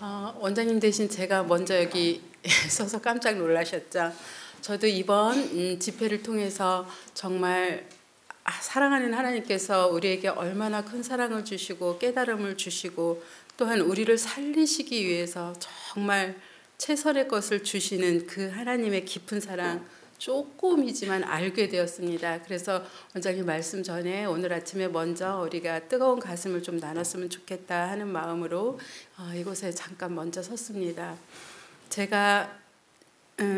원장님 대신 제가 먼저 여기 서서 깜짝 놀라셨죠. 저도 이번 집회를 통해서 정말 사랑하는 하나님께서 우리에게 얼마나 큰 사랑을 주시고 깨달음을 주시고 또한 우리를 살리시기 위해서 정말 최선의 것을 주시는 그 하나님의 깊은 사랑 조금이지만 알게 되었습니다. 그래서 원장님 말씀 전에 오늘 아침에 먼저 우리가 뜨거운 가슴을 좀 나눴으면 좋겠다 하는 마음으로 이곳에 잠깐 먼저 섰습니다. 제가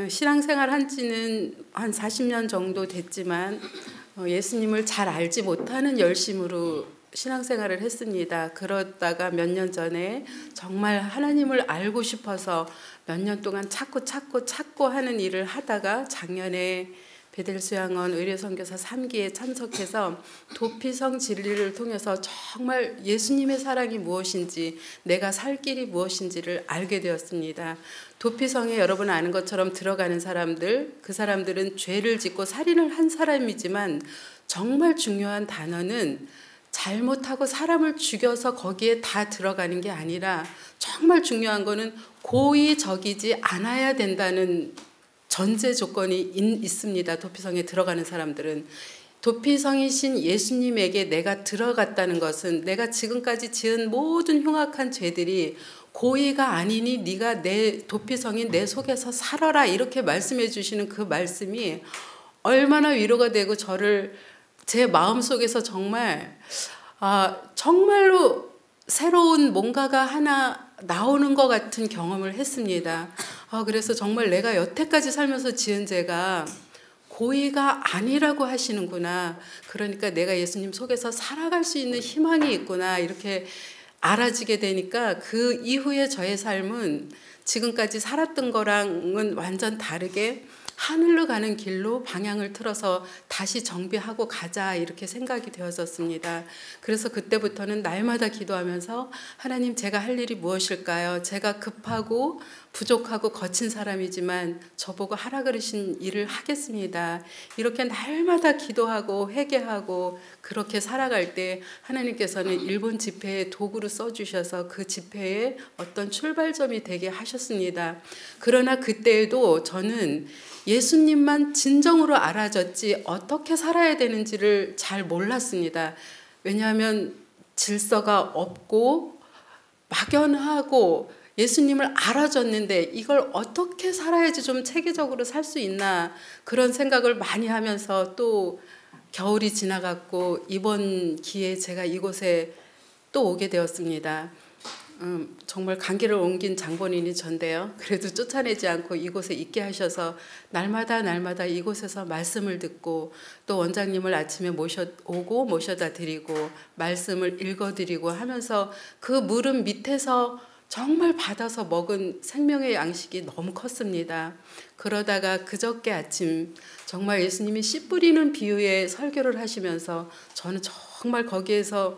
신앙생활 한 지는 한 40년 정도 됐지만 예수님을 잘 알지 못하는 열심으로 신앙생활을 했습니다. 그러다가 몇 년 전에 정말 하나님을 알고 싶어서 몇 년 동안 찾고 하는 일을 하다가 작년에 베델수양원 의료선교사 3기에 참석해서 도피성 진리를 통해서 정말 예수님의 사랑이 무엇인지 내가 살 길이 무엇인지를 알게 되었습니다. 도피성에 여러분 아는 것처럼 들어가는 사람들, 그 사람들은 죄를 짓고 살인을 한 사람이지만 정말 중요한 단어는 잘못하고 사람을 죽여서 거기에 다 들어가는 게 아니라 정말 중요한 거는 고의 적이지 않아야 된다는 전제 조건이 있습니다. 도피성에 들어가는 사람들은. 도피성이신 예수님에게 내가 들어갔다는 것은 내가 지금까지 지은 모든 흉악한 죄들이 고의가 아니니 네가 내 도피성인 내 속에서 살아라 이렇게 말씀해 주시는 그 말씀이 얼마나 위로가 되고 저를 제 마음속에서 정말로 새로운 뭔가가 하나 나오는 것 같은 경험을 했습니다. 그래서 정말 내가 여태까지 살면서 지은 죄가 고의가 아니라고 하시는구나. 그러니까 내가 예수님 속에서 살아갈 수 있는 희망이 있구나. 이렇게 알아지게 되니까 그 이후에 저의 삶은 지금까지 살았던 거랑은 완전 다르게 하늘로 가는 길로 방향을 틀어서 다시 정비하고 가자 이렇게 생각이 되었었습니다. 그래서 그때부터는 날마다 기도하면서 하나님 제가 할 일이 무엇일까요? 제가 급하고 부족하고 거친 사람이지만 저보고 하라 그러신 일을 하겠습니다. 이렇게 날마다 기도하고 회개하고 그렇게 살아갈 때 하나님께서는 일본 집회에 도구로 써주셔서 그 집회에 어떤 출발점이 되게 하셨습니다. 그러나 그때에도 저는 예수님만 진정으로 알아졌지 어떻게 살아야 되는지를 잘 몰랐습니다. 왜냐하면 질서가 없고 막연하고 예수님을 알아줬는데 이걸 어떻게 살아야지 좀 체계적으로 살 수 있나 그런 생각을 많이 하면서 또 겨울이 지나갔고 이번 기회에 제가 이곳에 또 오게 되었습니다. 정말 감기를 옮긴 장본인이 전데요. 그래도 쫓아내지 않고 이곳에 있게 하셔서 날마다 이곳에서 말씀을 듣고 또 원장님을 아침에 모셔다 드리고 말씀을 읽어드리고 하면서 그 무릎 밑에서 정말 받아서 먹은 생명의 양식이 너무 컸습니다. 그러다가 그저께 아침 정말 예수님이 씨 뿌리는 비유의 설교를 하시면서 저는 정말 거기에서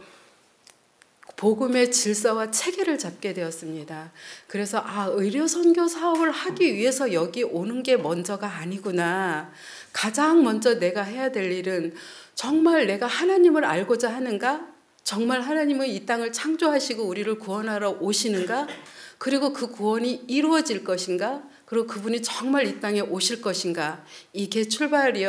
복음의 질서와 체계를 잡게 되었습니다. 그래서 의료 선교 사업을 하기 위해서 여기 오는 게 먼저가 아니구나. 가장 먼저 내가 해야 될 일은 정말 내가 하나님을 알고자 하는가? 정말 하나님은 이 땅을 창조하시고 우리를 구원하러 오시는가? 그리고 그 구원이 이루어질 것인가? 그리고 그분이 정말 이 땅에 오실 것인가? 이게 출발이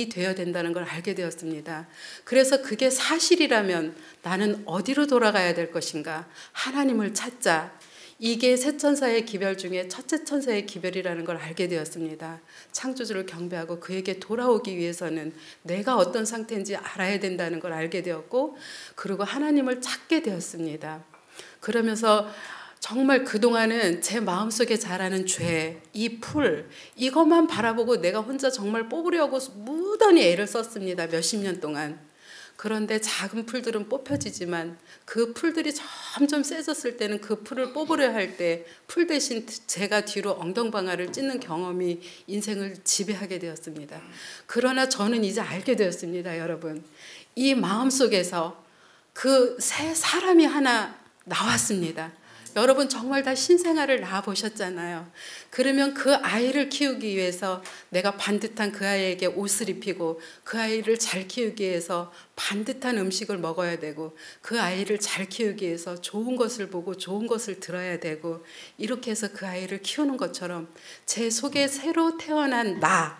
되어야 된다는 걸 알게 되었습니다. 그래서 그게 사실이라면 나는 어디로 돌아가야 될 것인가? 하나님을 찾자. 이게 세 천사의 기별 중에 첫째 천사의 기별이라는 걸 알게 되었습니다. 창조주를 경배하고 그에게 돌아오기 위해서는 내가 어떤 상태인지 알아야 된다는 걸 알게 되었고 그리고 하나님을 찾게 되었습니다. 그러면서 정말 그동안은 제 마음속에 자라는 죄, 이 풀, 이것만 바라보고 내가 혼자 정말 뽑으려고 무던히 애를 썼습니다. 몇십 년 동안. 그런데 작은 풀들은 뽑혀지지만 그 풀들이 점점 세졌을 때는 그 풀을 뽑으려 할 때 풀 대신 제가 뒤로 엉덩방아를 찢는 경험이 인생을 지배하게 되었습니다. 그러나 저는 이제 알게 되었습니다, 여러분. 이 마음속에서 그 새 사람이 하나 나왔습니다. 여러분 정말 다 신생아를 낳아 보셨잖아요. 그러면 그 아이를 키우기 위해서 내가 반듯한 그 아이에게 옷을 입히고 그 아이를 잘 키우기 위해서 반듯한 음식을 먹어야 되고 그 아이를 잘 키우기 위해서 좋은 것을 보고 좋은 것을 들어야 되고 이렇게 해서 그 아이를 키우는 것처럼 제 속에 새로 태어난 나,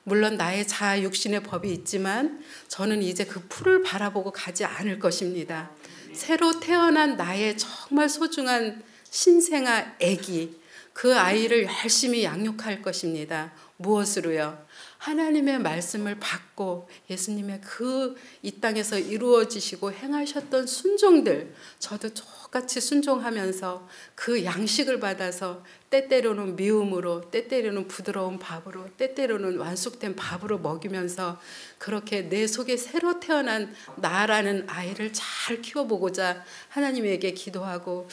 물론 나의 자아 육신의 법이 있지만 저는 이제 그 풀을 바라보고 가지 않을 것입니다. 새로 태어난 나의 정말 소중한 신생아 아기, 그 아이를 열심히 양육할 것입니다. 무엇으로요? 하나님의 말씀을 받고 예수님의 그 이 땅에서 이루어지시고 행하셨던 순종들, 저도 똑같이 순종하면서 그 양식을 받아서 때때로는 미움으로, 때때로는 부드러운 밥으로, 때때로는 완숙된 밥으로 먹이면서 그렇게 내 속에 새로 태어난 나라는 아이를 잘 키워보고자 하나님에게 기도하고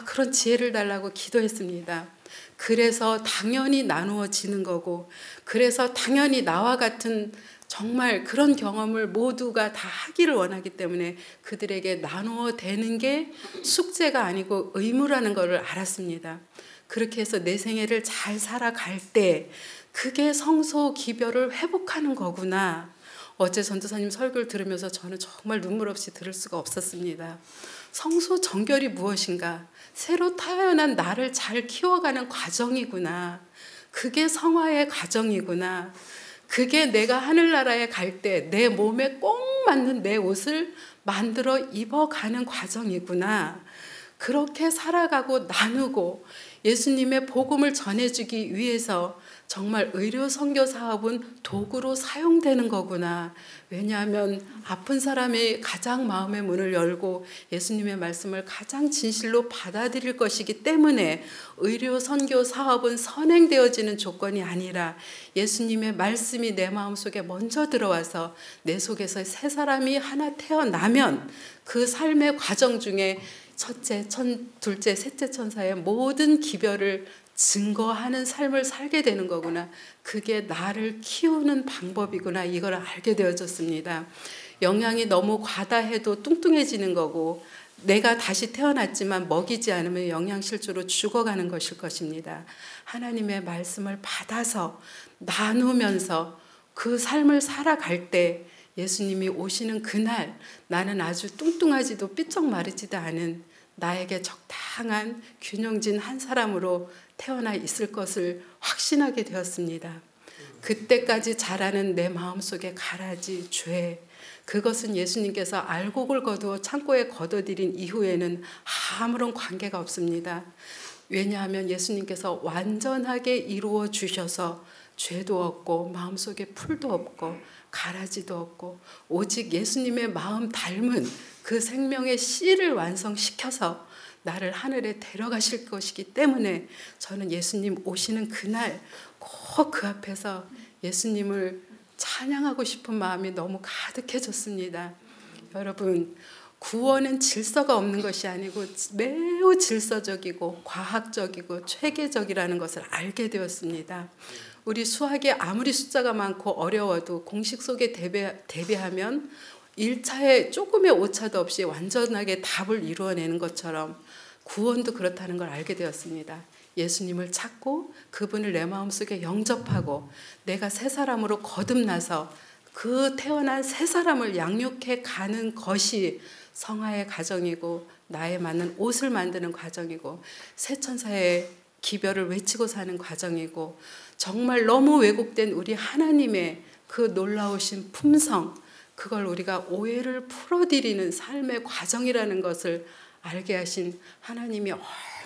그런 지혜를 달라고 기도했습니다. 그래서 당연히 나누어지는 거고, 그래서 당연히 나와 같은 정말 그런 경험을 모두가 다 하기를 원하기 때문에 그들에게 나누어 대는 게 숙제가 아니고 의무라는 것을 알았습니다. 그렇게 해서 내 생애를 잘 살아갈 때 그게 성소 기별을 회복하는 거구나. 어제 전도사님 설교를 들으면서 저는 정말 눈물 없이 들을 수가 없었습니다. 성소 정결이 무엇인가? 새로 태어난 나를 잘 키워가는 과정이구나. 그게 성화의 과정이구나. 그게 내가 하늘나라에 갈 때 내 몸에 꼭 맞는 내 옷을 만들어 입어가는 과정이구나. 그렇게 살아가고 나누고 예수님의 복음을 전해주기 위해서 정말 의료 선교 사업은 도구로 사용되는 거구나. 왜냐하면 아픈 사람이 가장 마음의 문을 열고 예수님의 말씀을 가장 진실로 받아들일 것이기 때문에 의료 선교 사업은 선행되어지는 조건이 아니라 예수님의 말씀이 내 마음속에 먼저 들어와서 내 속에서 새 사람이 하나 태어나면 그 삶의 과정 중에 첫째, 둘째, 셋째 천사의 모든 기별을 증거하는 삶을 살게 되는 거구나. 그게 나를 키우는 방법이구나. 이걸 알게 되어졌습니다. 영양이 너무 과다해도 뚱뚱해지는 거고 내가 다시 태어났지만 먹이지 않으면 영양실조로 죽어가는 것일 것입니다. 하나님의 말씀을 받아서 나누면서 그 삶을 살아갈 때 예수님이 오시는 그날 나는 아주 뚱뚱하지도 삐쩍 마르지도 않은 나에게 적당한 균형진 한 사람으로 태어나 있을 것을 확신하게 되었습니다. 그때까지 자라는 내 마음속의 가라지, 죄, 그것은 예수님께서 알곡을 거두어 창고에 걷어들인 이후에는 아무런 관계가 없습니다. 왜냐하면 예수님께서 완전하게 이루어 주셔서 죄도 없고 마음속에 풀도 없고 가라지도 없고 오직 예수님의 마음 닮은 그 생명의 씨를 완성시켜서 나를 하늘에 데려가실 것이기 때문에 저는 예수님 오시는 그날 꼭 그 앞에서 예수님을 찬양하고 싶은 마음이 너무 가득해졌습니다. 여러분, 구원은 질서가 없는 것이 아니고 매우 질서적이고 과학적이고 체계적이라는 것을 알게 되었습니다. 우리 수학이 아무리 숫자가 많고 어려워도 공식 속에 대비하면 1차에 조금의 오차도 없이 완전하게 답을 이루어내는 것처럼 구원도 그렇다는 걸 알게 되었습니다. 예수님을 찾고 그분을 내 마음속에 영접하고 내가 새 사람으로 거듭나서 그 태어난 새 사람을 양육해 가는 것이 성화의 과정이고 나에 맞는 옷을 만드는 과정이고 새 천사의 기별을 외치고 사는 과정이고 정말 너무 왜곡된 우리 하나님의 그 놀라우신 품성, 그걸 우리가 오해를 풀어드리는 삶의 과정이라는 것을 알게 하신 하나님이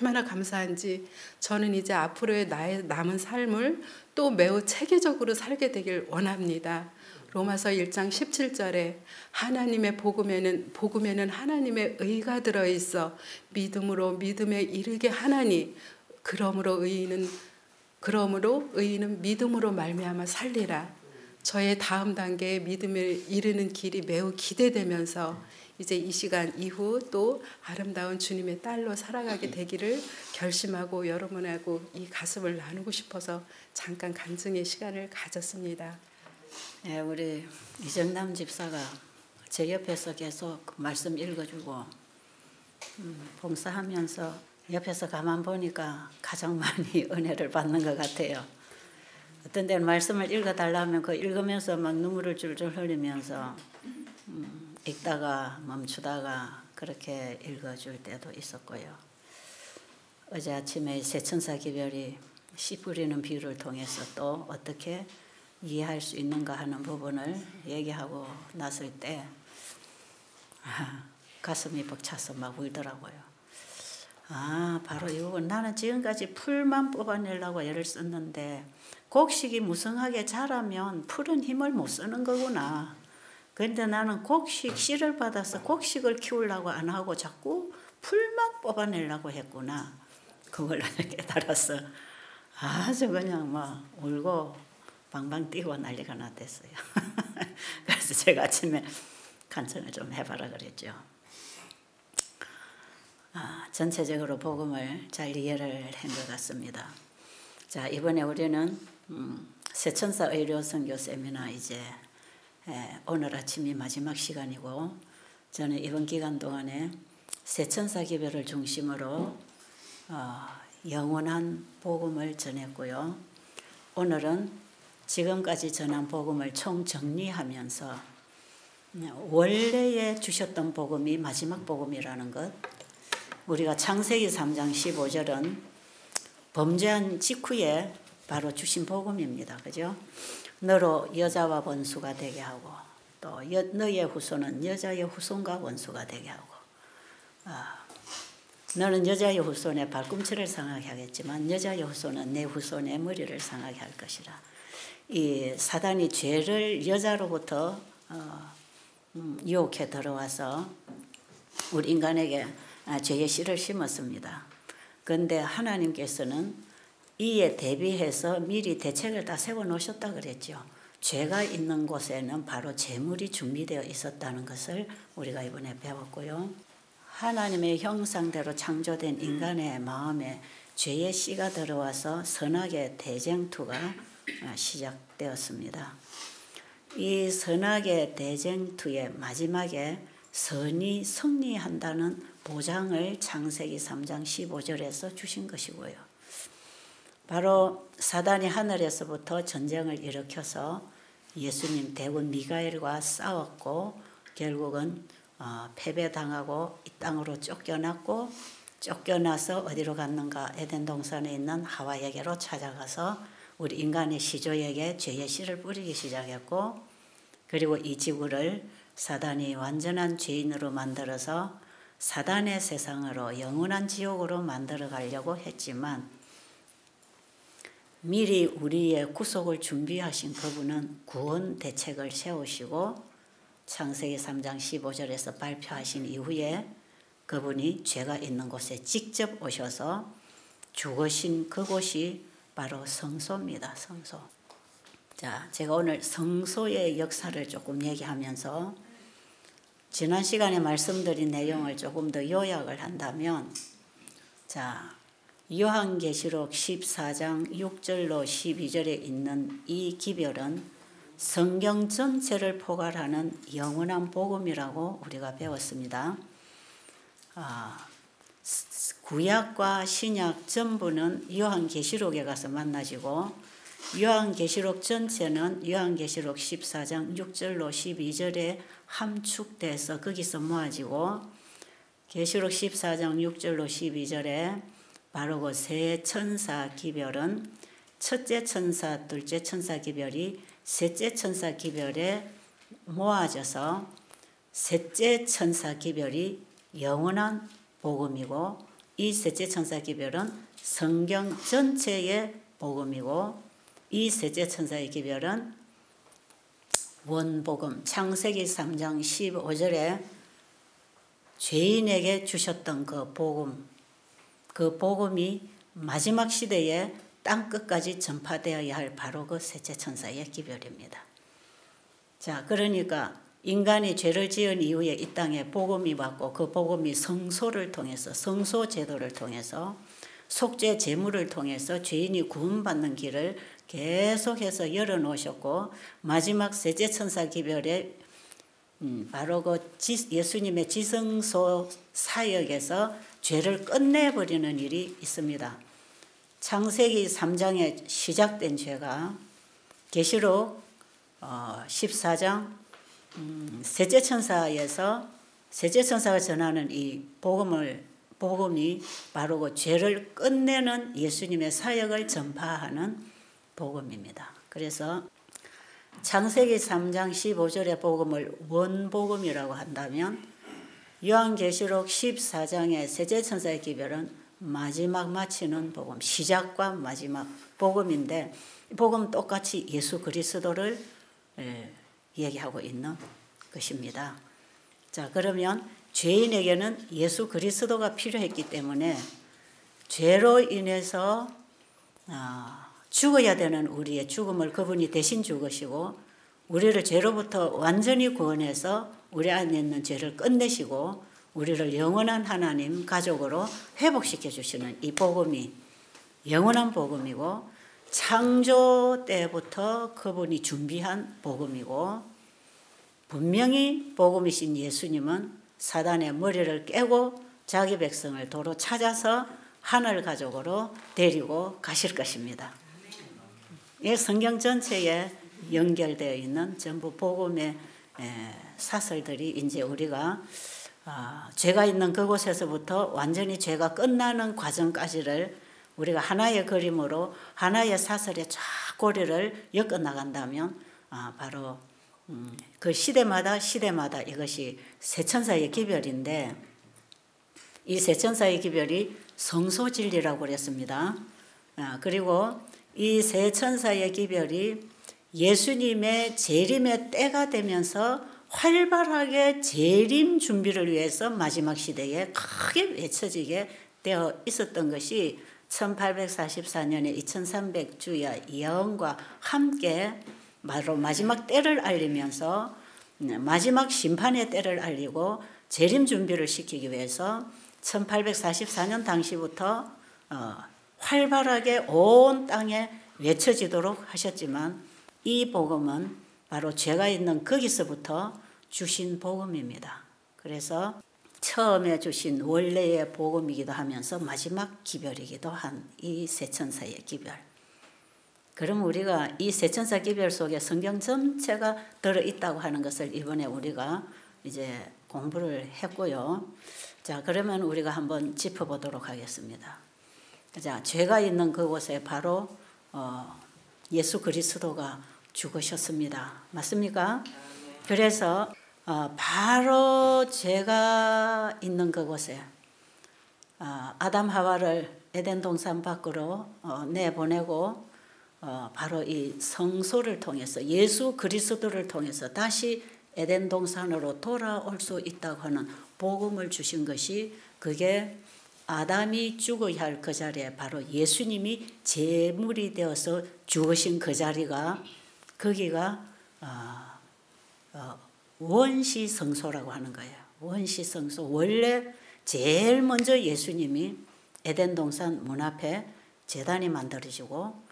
얼마나 감사한지 저는 이제 앞으로의 나의 남은 삶을 또 매우 체계적으로 살게 되길 원합니다. 로마서 1장 17절에 하나님의 복음에는 하나님의 의가 들어있어 믿음으로 믿음에 이르게 하나니 그러므로 의인은 믿음으로 말미암아 살리라. 저의 다음 단계의 믿음에 이르는 길이 매우 기대되면서 이제 이 시간 이후 또 아름다운 주님의 딸로 살아가게 되기를 결심하고 여러분하고 이 가슴을 나누고 싶어서 잠깐 간증의 시간을 가졌습니다. 네, 우리 이정남 집사가 제 옆에서 계속 말씀 읽어주고 봉사하면서 옆에서 가만 보니까 가장 많이 은혜를 받는 것 같아요. 어떤 데는 말씀을 읽어달라면 그 읽으면서 막 눈물을 줄줄 흘리면서 읽다가 멈추다가 그렇게 읽어줄 때도 있었고요. 어제 아침에 새천사 기별이 씨 뿌리는 비유를 통해서 또 어떻게 이해할 수 있는가 하는 부분을 얘기하고 났을 때 가슴이 벅차서 막 울더라고요. 바로 이 부분. 나는 지금까지 풀만 뽑아내려고 애를 썼는데 곡식이 무성하게 자라면 풀은 힘을 못 쓰는 거구나. 그런데 나는 곡식 씨를 받아서 곡식을 키우려고 안 하고 자꾸 풀만 뽑아내려고 했구나. 그걸 깨달아서 아주 그냥 막 울고 방방 뛰고 난리가 났댔어요. 그래서 제가 아침에 간청을 좀 해봐라 그랬죠. 전체적으로 복음을 잘 이해를 한 것 같습니다. 자, 이번에 우리는 새천사 의료 선교 세미나 이제 오늘 아침이 마지막 시간이고, 저는 이번 기간 동안에 새천사 기별을 중심으로 영원한 복음을 전했고요. 오늘은 지금까지 전한 복음을 총정리하면서 원래에 주셨던 복음이 마지막 복음이라는 것, 우리가 창세기 3장 15절은 범죄한 직후에 바로 주신 복음입니다. 그죠? 너로 여자와 원수가 되게 하고 또 너의 후손은 여자의 후손과 원수가 되게 하고 너는 여자의 후손의 발꿈치를 상하게 하겠지만 여자의 후손은 내 후손의 머리를 상하게 할 것이라. 이 사단이 죄를 여자로부터 유혹해 들어와서 우리 인간에게 죄의 씨를 심었습니다. 그런데 하나님께서는 이에 대비해서 미리 대책을 다 세워놓으셨다 그랬죠. 죄가 있는 곳에는 바로 재물이 준비되어 있었다는 것을 우리가 이번에 배웠고요. 하나님의 형상대로 창조된 인간의 마음에 죄의 씨가 들어와서 선악의 대쟁투가 시작되었습니다. 이 선악의 대쟁투의 마지막에 선이 승리한다는 보장을 창세기 3장 15절에서 주신 것이고요. 바로 사단이 하늘에서부터 전쟁을 일으켜서 예수님 대군 미가엘과 싸웠고 결국은 패배당하고 이 땅으로 쫓겨났고, 쫓겨나서 어디로 갔는가? 에덴 동산에 있는 하와에게로 찾아가서 우리 인간의 시조에게 죄의 씨를 뿌리기 시작했고, 그리고 이 지구를 사단이 완전한 죄인으로 만들어서 사단의 세상으로 영원한 지옥으로 만들어 가려고 했지만 미리 우리의 구속을 준비하신 그분은 구원 대책을 세우시고 창세기 3장 15절에서 발표하신 이후에 그분이 죄가 있는 곳에 직접 오셔서 죽으신 그곳이 바로 성소입니다. 성소. 자, 제가 오늘 성소의 역사를 조금 얘기하면서 지난 시간에 말씀드린 내용을 조금 더 요약을 한다면, 자, 요한계시록 14장 6절로 12절에 있는 이 기별은 성경 전체를 포괄하는 영원한 복음이라고 우리가 배웠습니다. 구약과 신약 전부는 요한계시록에 가서 만나지고 요한계시록 전체는 요한계시록 14장 6절로 12절에 함축돼서 거기서 모아지고 계시록 14장 6절로 12절에 바로 그 세 천사 기별은 첫째 천사, 둘째 천사 기별이 셋째 천사 기별에 모아져서 셋째 천사 기별이 영원한 복음이고, 이 셋째 천사 기별은 성경 전체의 복음이고, 이 셋째 천사의 기별은 원복음, 창세기 3장 15절에 죄인에게 주셨던 그 복음, 그 복음이 마지막 시대에 땅끝까지 전파되어야 할 바로 그 셋째 천사의 기별입니다. 자, 그러니까 인간이 죄를 지은 이후에 이 땅에 복음이 왔고 그 복음이 성소를 통해서, 성소 제도를 통해서, 속죄 제물을 통해서 죄인이 구원받는 길을 계속해서 열어놓으셨고, 마지막 셋째 천사 기별에 바로 예수님의 지성소 사역에서 죄를 끝내버리는 일이 있습니다. 창세기 3장에 시작된 죄가 계시록 14장 셋째 천사에서 셋째 천사가 전하는 이 복음이 바로 그 죄를 끝내는 예수님의 사역을 전파하는 복음입니다. 그래서 창세기 3장 15절의 복음을 원복음이라고 한다면 요한계시록 14장의 셋째 천사의 기별은 마지막 마치는 복음, 시작과 마지막 복음인데 복음 똑같이 예수 그리스도를 얘기하고 있는 것입니다. 자, 그러면 죄인에게는 예수 그리스도가 필요했기 때문에 죄로 인해서 죽어야 되는 우리의 죽음을 그분이 대신 죽으시고 우리를 죄로부터 완전히 구원해서 우리 안에 있는 죄를 끝내시고 우리를 영원한 하나님 가족으로 회복시켜 주시는 이 복음이 영원한 복음이고 창조 때부터 그분이 준비한 복음이고 분명히 복음이신 예수님은 사단의 머리를 깨고 자기 백성을 도로 찾아서 하늘 가족으로 데리고 가실 것입니다. 이 성경 전체에 연결되어 있는 전부 복음의 사설들이 이제 우리가 죄가 있는 그곳에서부터 완전히 죄가 끝나는 과정까지를 우리가 하나의 그림으로 하나의 사설의 쫙 고리를 엮어 나간다면 바로 그 시대마다 이것이 세 천사의 기별인데 이 세 천사의 기별이 성소진리라고 그랬습니다. 그리고 이 세 천사의 기별이 예수님의 재림의 때가 되면서 활발하게 재림 준비를 위해서 마지막 시대에 크게 외쳐지게 되어 있었던 것이 1844년에 2300주야 예언과 함께 바로 마지막 때를 알리면서 마지막 심판의 때를 알리고 재림 준비를 시키기 위해서 1844년 당시부터 활발하게 온 땅에 외쳐지도록 하셨지만 이 복음은 바로 죄가 있는 거기서부터 주신 복음입니다. 그래서 처음에 주신 원래의 복음이기도 하면서 마지막 기별이기도 한 이 세 천사의 기별. 그럼 우리가 이 세 천사 기별 속에 성경 전체가 들어있다고 하는 것을 이번에 우리가 이제 공부를 했고요. 자, 그러면 우리가 한번 짚어보도록 하겠습니다. 자, 죄가 있는 그곳에 바로 예수 그리스도가 죽으셨습니다. 맞습니까? 그래서 바로 죄가 있는 그곳에 아담 하와를 에덴 동산 밖으로 내보내고 바로 이 성소를 통해서 예수 그리스도를 통해서 다시 에덴 동산으로 돌아올 수 있다고 하는 복음을 주신 것이 그게 아담이 죽어야 할 그 자리에 바로 예수님이 제물이 되어서 죽으신 그 자리가 거기가 원시 성소라고 하는 거예요. 원시 성소. 원래 제일 먼저 예수님이 에덴 동산 문 앞에 제단이 만들어지고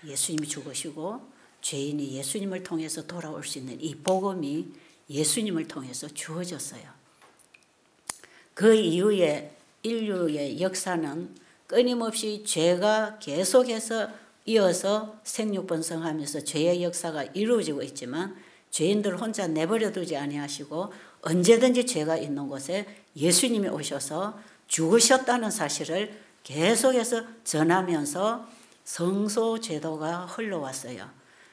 예수님이 죽으시고 죄인이 예수님을 통해서 돌아올 수 있는 이 복음이 예수님을 통해서 주어졌어요. 그 이후에 인류의 역사는 끊임없이 죄가 계속해서 이어서 생육번성하면서 죄의 역사가 이루어지고 있지만 죄인들 혼자 내버려 두지 아니하시고 언제든지 죄가 있는 곳에 예수님이 오셔서 죽으셨다는 사실을 계속해서 전하면서 성소 제도가 흘러왔어요.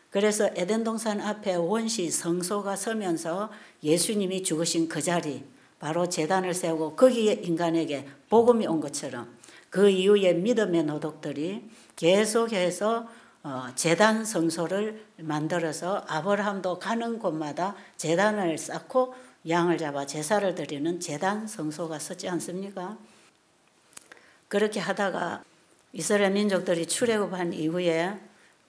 그래서 에덴 동산 앞에 원시 성소가 서면서 예수님이 죽으신 그 자리 바로 제단을 세우고 거기에 인간에게 복음이 온 것처럼 그 이후에 믿음의 노독들이 계속해서 제단 성소를 만들어서 아브라함도 가는 곳마다 제단을 쌓고 양을 잡아 제사를 드리는 제단 성소가 섰지 않습니까? 그렇게 하다가 이스라엘 민족들이 출애굽한 이후에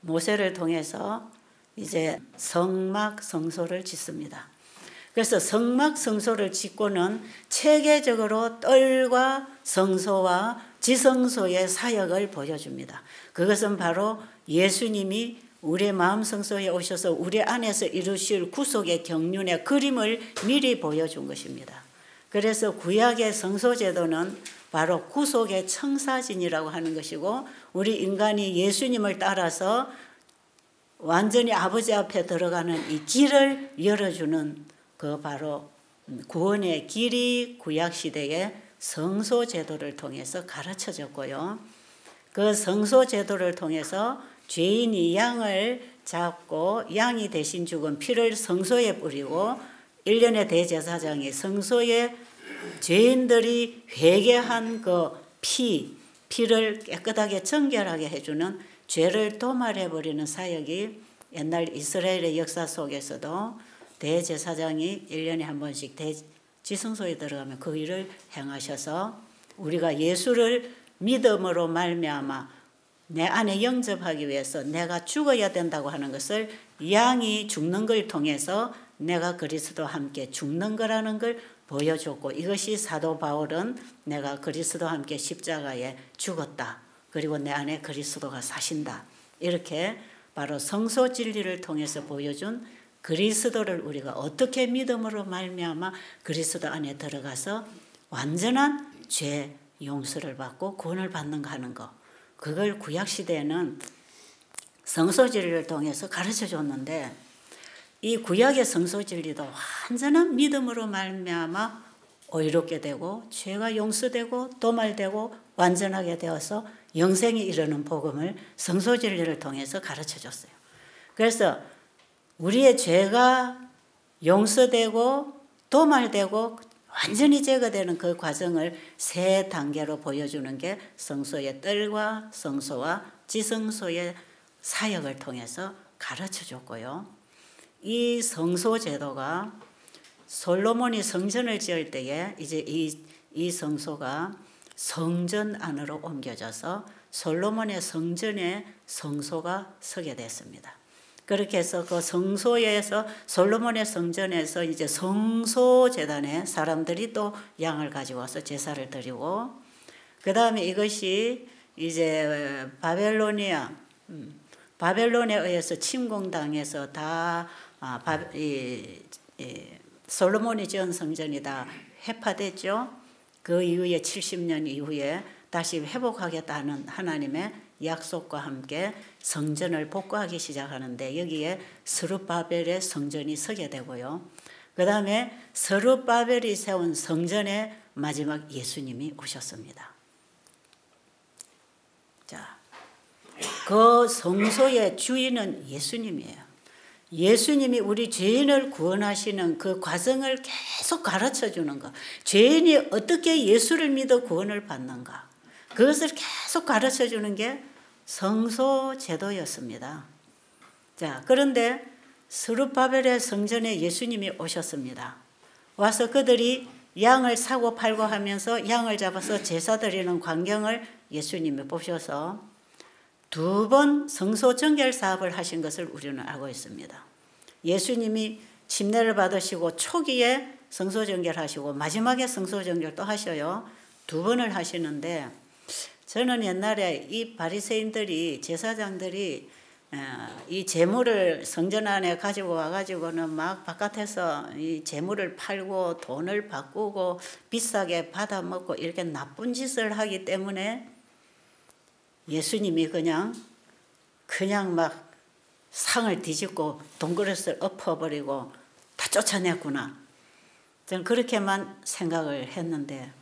모세를 통해서 이제 성막 성소를 짓습니다. 그래서 성막 성소를 짓고는 체계적으로 뜰과 성소와 지성소의 사역을 보여줍니다. 그것은 바로 예수님이 우리의 마음 성소에 오셔서 우리 안에서 이루실 구속의 경륜의 그림을 미리 보여준 것입니다. 그래서 구약의 성소제도는 바로 구속의 청사진이라고 하는 것이고, 우리 인간이 예수님을 따라서 완전히 아버지 앞에 들어가는 이 길을 열어주는 그 바로 구원의 길이 구약시대의 성소제도를 통해서 가르쳐졌고요. 그 성소제도를 통해서 죄인이 양을 잡고 양이 대신 죽은 피를 성소에 뿌리고 1년의 대제사장이 성소에 죄인들이 회개한 그 피를 깨끗하게 정결하게 해주는 죄를 도말해버리는 사역이 옛날 이스라엘의 역사 속에서도 대제사장이 1년에 한 번씩 지성소에 들어가면 그 일을 행하셔서 우리가 예수를 믿음으로 말미암아 내 안에 영접하기 위해서 내가 죽어야 된다고 하는 것을 양이 죽는 걸 통해서 내가 그리스도와 함께 죽는 거라는 걸 보여줬고, 이것이 사도 바울은 내가 그리스도와 함께 십자가에 죽었다. 그리고 내 안에 그리스도가 사신다. 이렇게 바로 성소 진리를 통해서 보여준 그리스도를 우리가 어떻게 믿음으로 말미암아 그리스도 안에 들어가서 완전한 죄 용서를 받고 구원을 받는가 하는 것. 그걸 구약시대에는 성소진리를 통해서 가르쳐줬는데, 이 구약의 성소진리도 완전한 믿음으로 말미암아 의롭게 되고 죄가 용서되고 도말되고 완전하게 되어서 영생에 이르는 복음을 성소진리를 통해서 가르쳐줬어요. 그래서 우리의 죄가 용서되고 도말되고 완전히 제거되는 그 과정을 세 단계로 보여주는 게 성소의 뜰과 성소와 지성소의 사역을 통해서 가르쳐줬고요. 이 성소 제도가 솔로몬이 성전을 지을 때에 이제 이 성소가 성전 안으로 옮겨져서 솔로몬의 성전에 성소가 서게 됐습니다. 그렇게 해서 그 성소에서 솔로몬의 성전에서 이제 성소 제단에 사람들이 또 양을 가지고 와서 제사를 드리고, 그 다음에 이것이 이제 바벨론에 의해서 침공당해서 다 솔로몬이 지은 성전이 다 해파됐죠. 그 이후에 70년 이후에 다시 회복하겠다는 하나님의 약속과 함께 성전을 복구하기 시작하는데, 여기에 스룹바벨의 성전이 서게 되고요. 그 다음에 스룹바벨이 세운 성전에 마지막 예수님이 오셨습니다. 자, 그 성소의 주인은 예수님이에요. 예수님이 우리 죄인을 구원하시는 그 과정을 계속 가르쳐주는 것. 죄인이 어떻게 예수를 믿어 구원을 받는가. 그것을 계속 가르쳐주는 게 성소 제도였습니다. 자, 그런데 스룹바벨의 성전에 예수님이 오셨습니다. 와서 그들이 양을 사고 팔고 하면서 양을 잡아서 제사 드리는 광경을 예수님이 보셔서 2번 성소 정결 사업을 하신 것을 우리는 알고 있습니다. 예수님이 침례를 받으시고 초기에 성소 정결하시고 마지막에 성소 정결 또 하셔요. 2번을 하시는데, 저는 옛날에 이 바리새인들이 제사장들이 이 재물을 성전 안에 가지고 와가지고는 막 바깥에서 이 재물을 팔고 돈을 바꾸고 비싸게 받아먹고 이렇게 나쁜 짓을 하기 때문에 예수님이 그냥 막 상을 뒤집고 돈그릇을 엎어버리고 다 쫓아냈구나. 저는 그렇게만 생각을 했는데,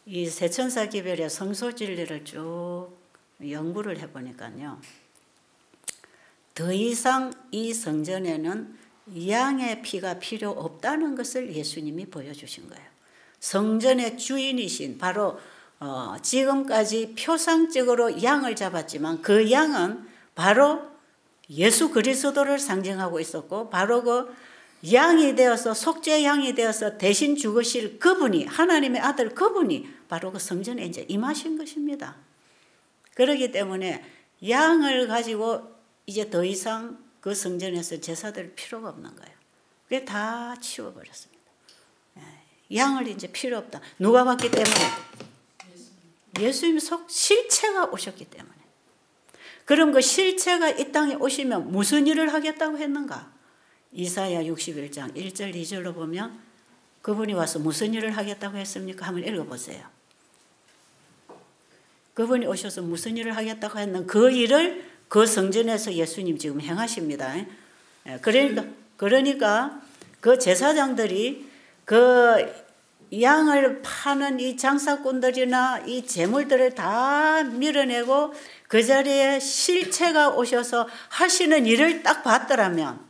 이 세천사 기별의 성소 진리를 쭉 연구를 해보니까요, 더 이상 이 성전에는 양의 피가 필요 없다는 것을 예수님이 보여주신 거예요. 성전의 주인이신 바로 지금까지 표상적으로 양을 잡았지만 그 양은 바로 예수 그리스도를 상징하고 있었고, 바로 그 양이 되어서 속죄 양이 되어서 대신 죽으실 그분이, 하나님의 아들 그분이 바로 그 성전에 이제 임하신 것입니다. 그렇기 때문에 양을 가지고 이제 더 이상 그 성전에서 제사 드릴 필요가 없는 거예요. 그게 다 치워버렸습니다. 양을 이제 필요 없다. 누가 봤기 때문에? 예수님 실체가 오셨기 때문에. 그럼 그 실체가 이 땅에 오시면 무슨 일을 하겠다고 했는가? 이사야 61장 1절 2절로 보면 그분이 와서 무슨 일을 하겠다고 했습니까? 한번 읽어보세요. 그분이 오셔서 무슨 일을 하겠다고 했는 그 일을 그 성전에서 예수님 지금 행하십니다. 그러니까 그 제사장들이 그 양을 파는 이 장사꾼들이나 이 재물들을 다 밀어내고 그 자리에 실체가 오셔서 하시는 일을 딱 봤더라면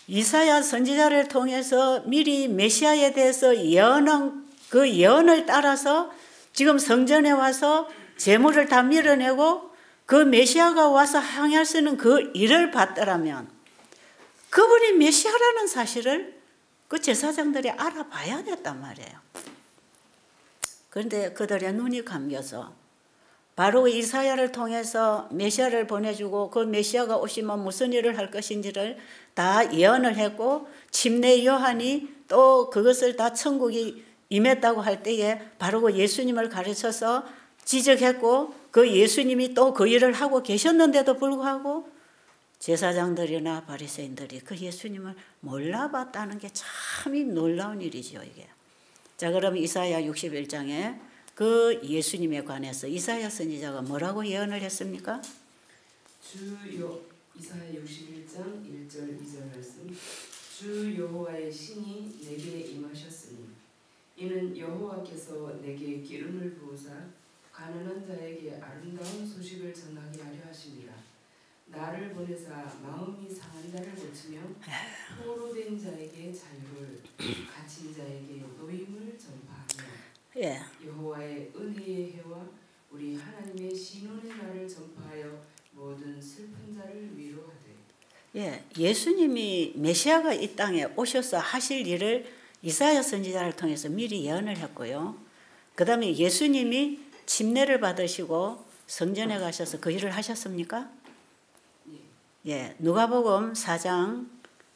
이사야 선지자를 통해서 미리 메시아에 대해서 예언한 그 예언을 따라서 지금 성전에 와서 재물을 다 밀어내고 그 메시아가 와서 행할 수 있는 그 일을 봤더라면 그분이 메시아라는 사실을 그 제사장들이 알아봐야 됐단 말이에요. 그런데 그들의 눈이 감겨서 바로 이사야를 통해서 메시아를 보내주고 그 메시아가 오시면 무슨 일을 할 것인지를 다 예언을 했고 침례 요한이 또 그것을 다 천국이 임했다고 할 때에 바로 그 예수님을 가르쳐서 지적했고 그 예수님이 또 그 일을 하고 계셨는데도 불구하고 제사장들이나 바리새인들이 그 예수님을 몰라봤다는 게 참이 놀라운 일이죠, 이게. 자, 그럼 이사야 61장에 그 예수님에 관해서 이사야 선지자가 뭐라고 예언을 했습니까? 이사야 61장 1절 2절 말씀. 주 여호와의 신이 내게 임하셨으니 이는 여호와께서 내게 기름을 부으사 가난한 자에게 아름다운 소식을 전하게 하려 하심이라. 나를 보내사 마음이 상한 자를 고치며 포로된 자에게 자유를, 갇힌 자에게 노임을 전파하며 여호와의 은혜의 해와 우리 하나님의 신원의 날을 전파하여 모든 슬픈 자를 위로하되. 예수님이 메시아가 이 땅에 오셔서 하실 일을 이사야 선지자를 통해서 미리 예언을 했고요. 그 다음에 예수님이 침례를 받으시고 성전에 가셔서 그 일을 하셨습니까? 누가복음 4장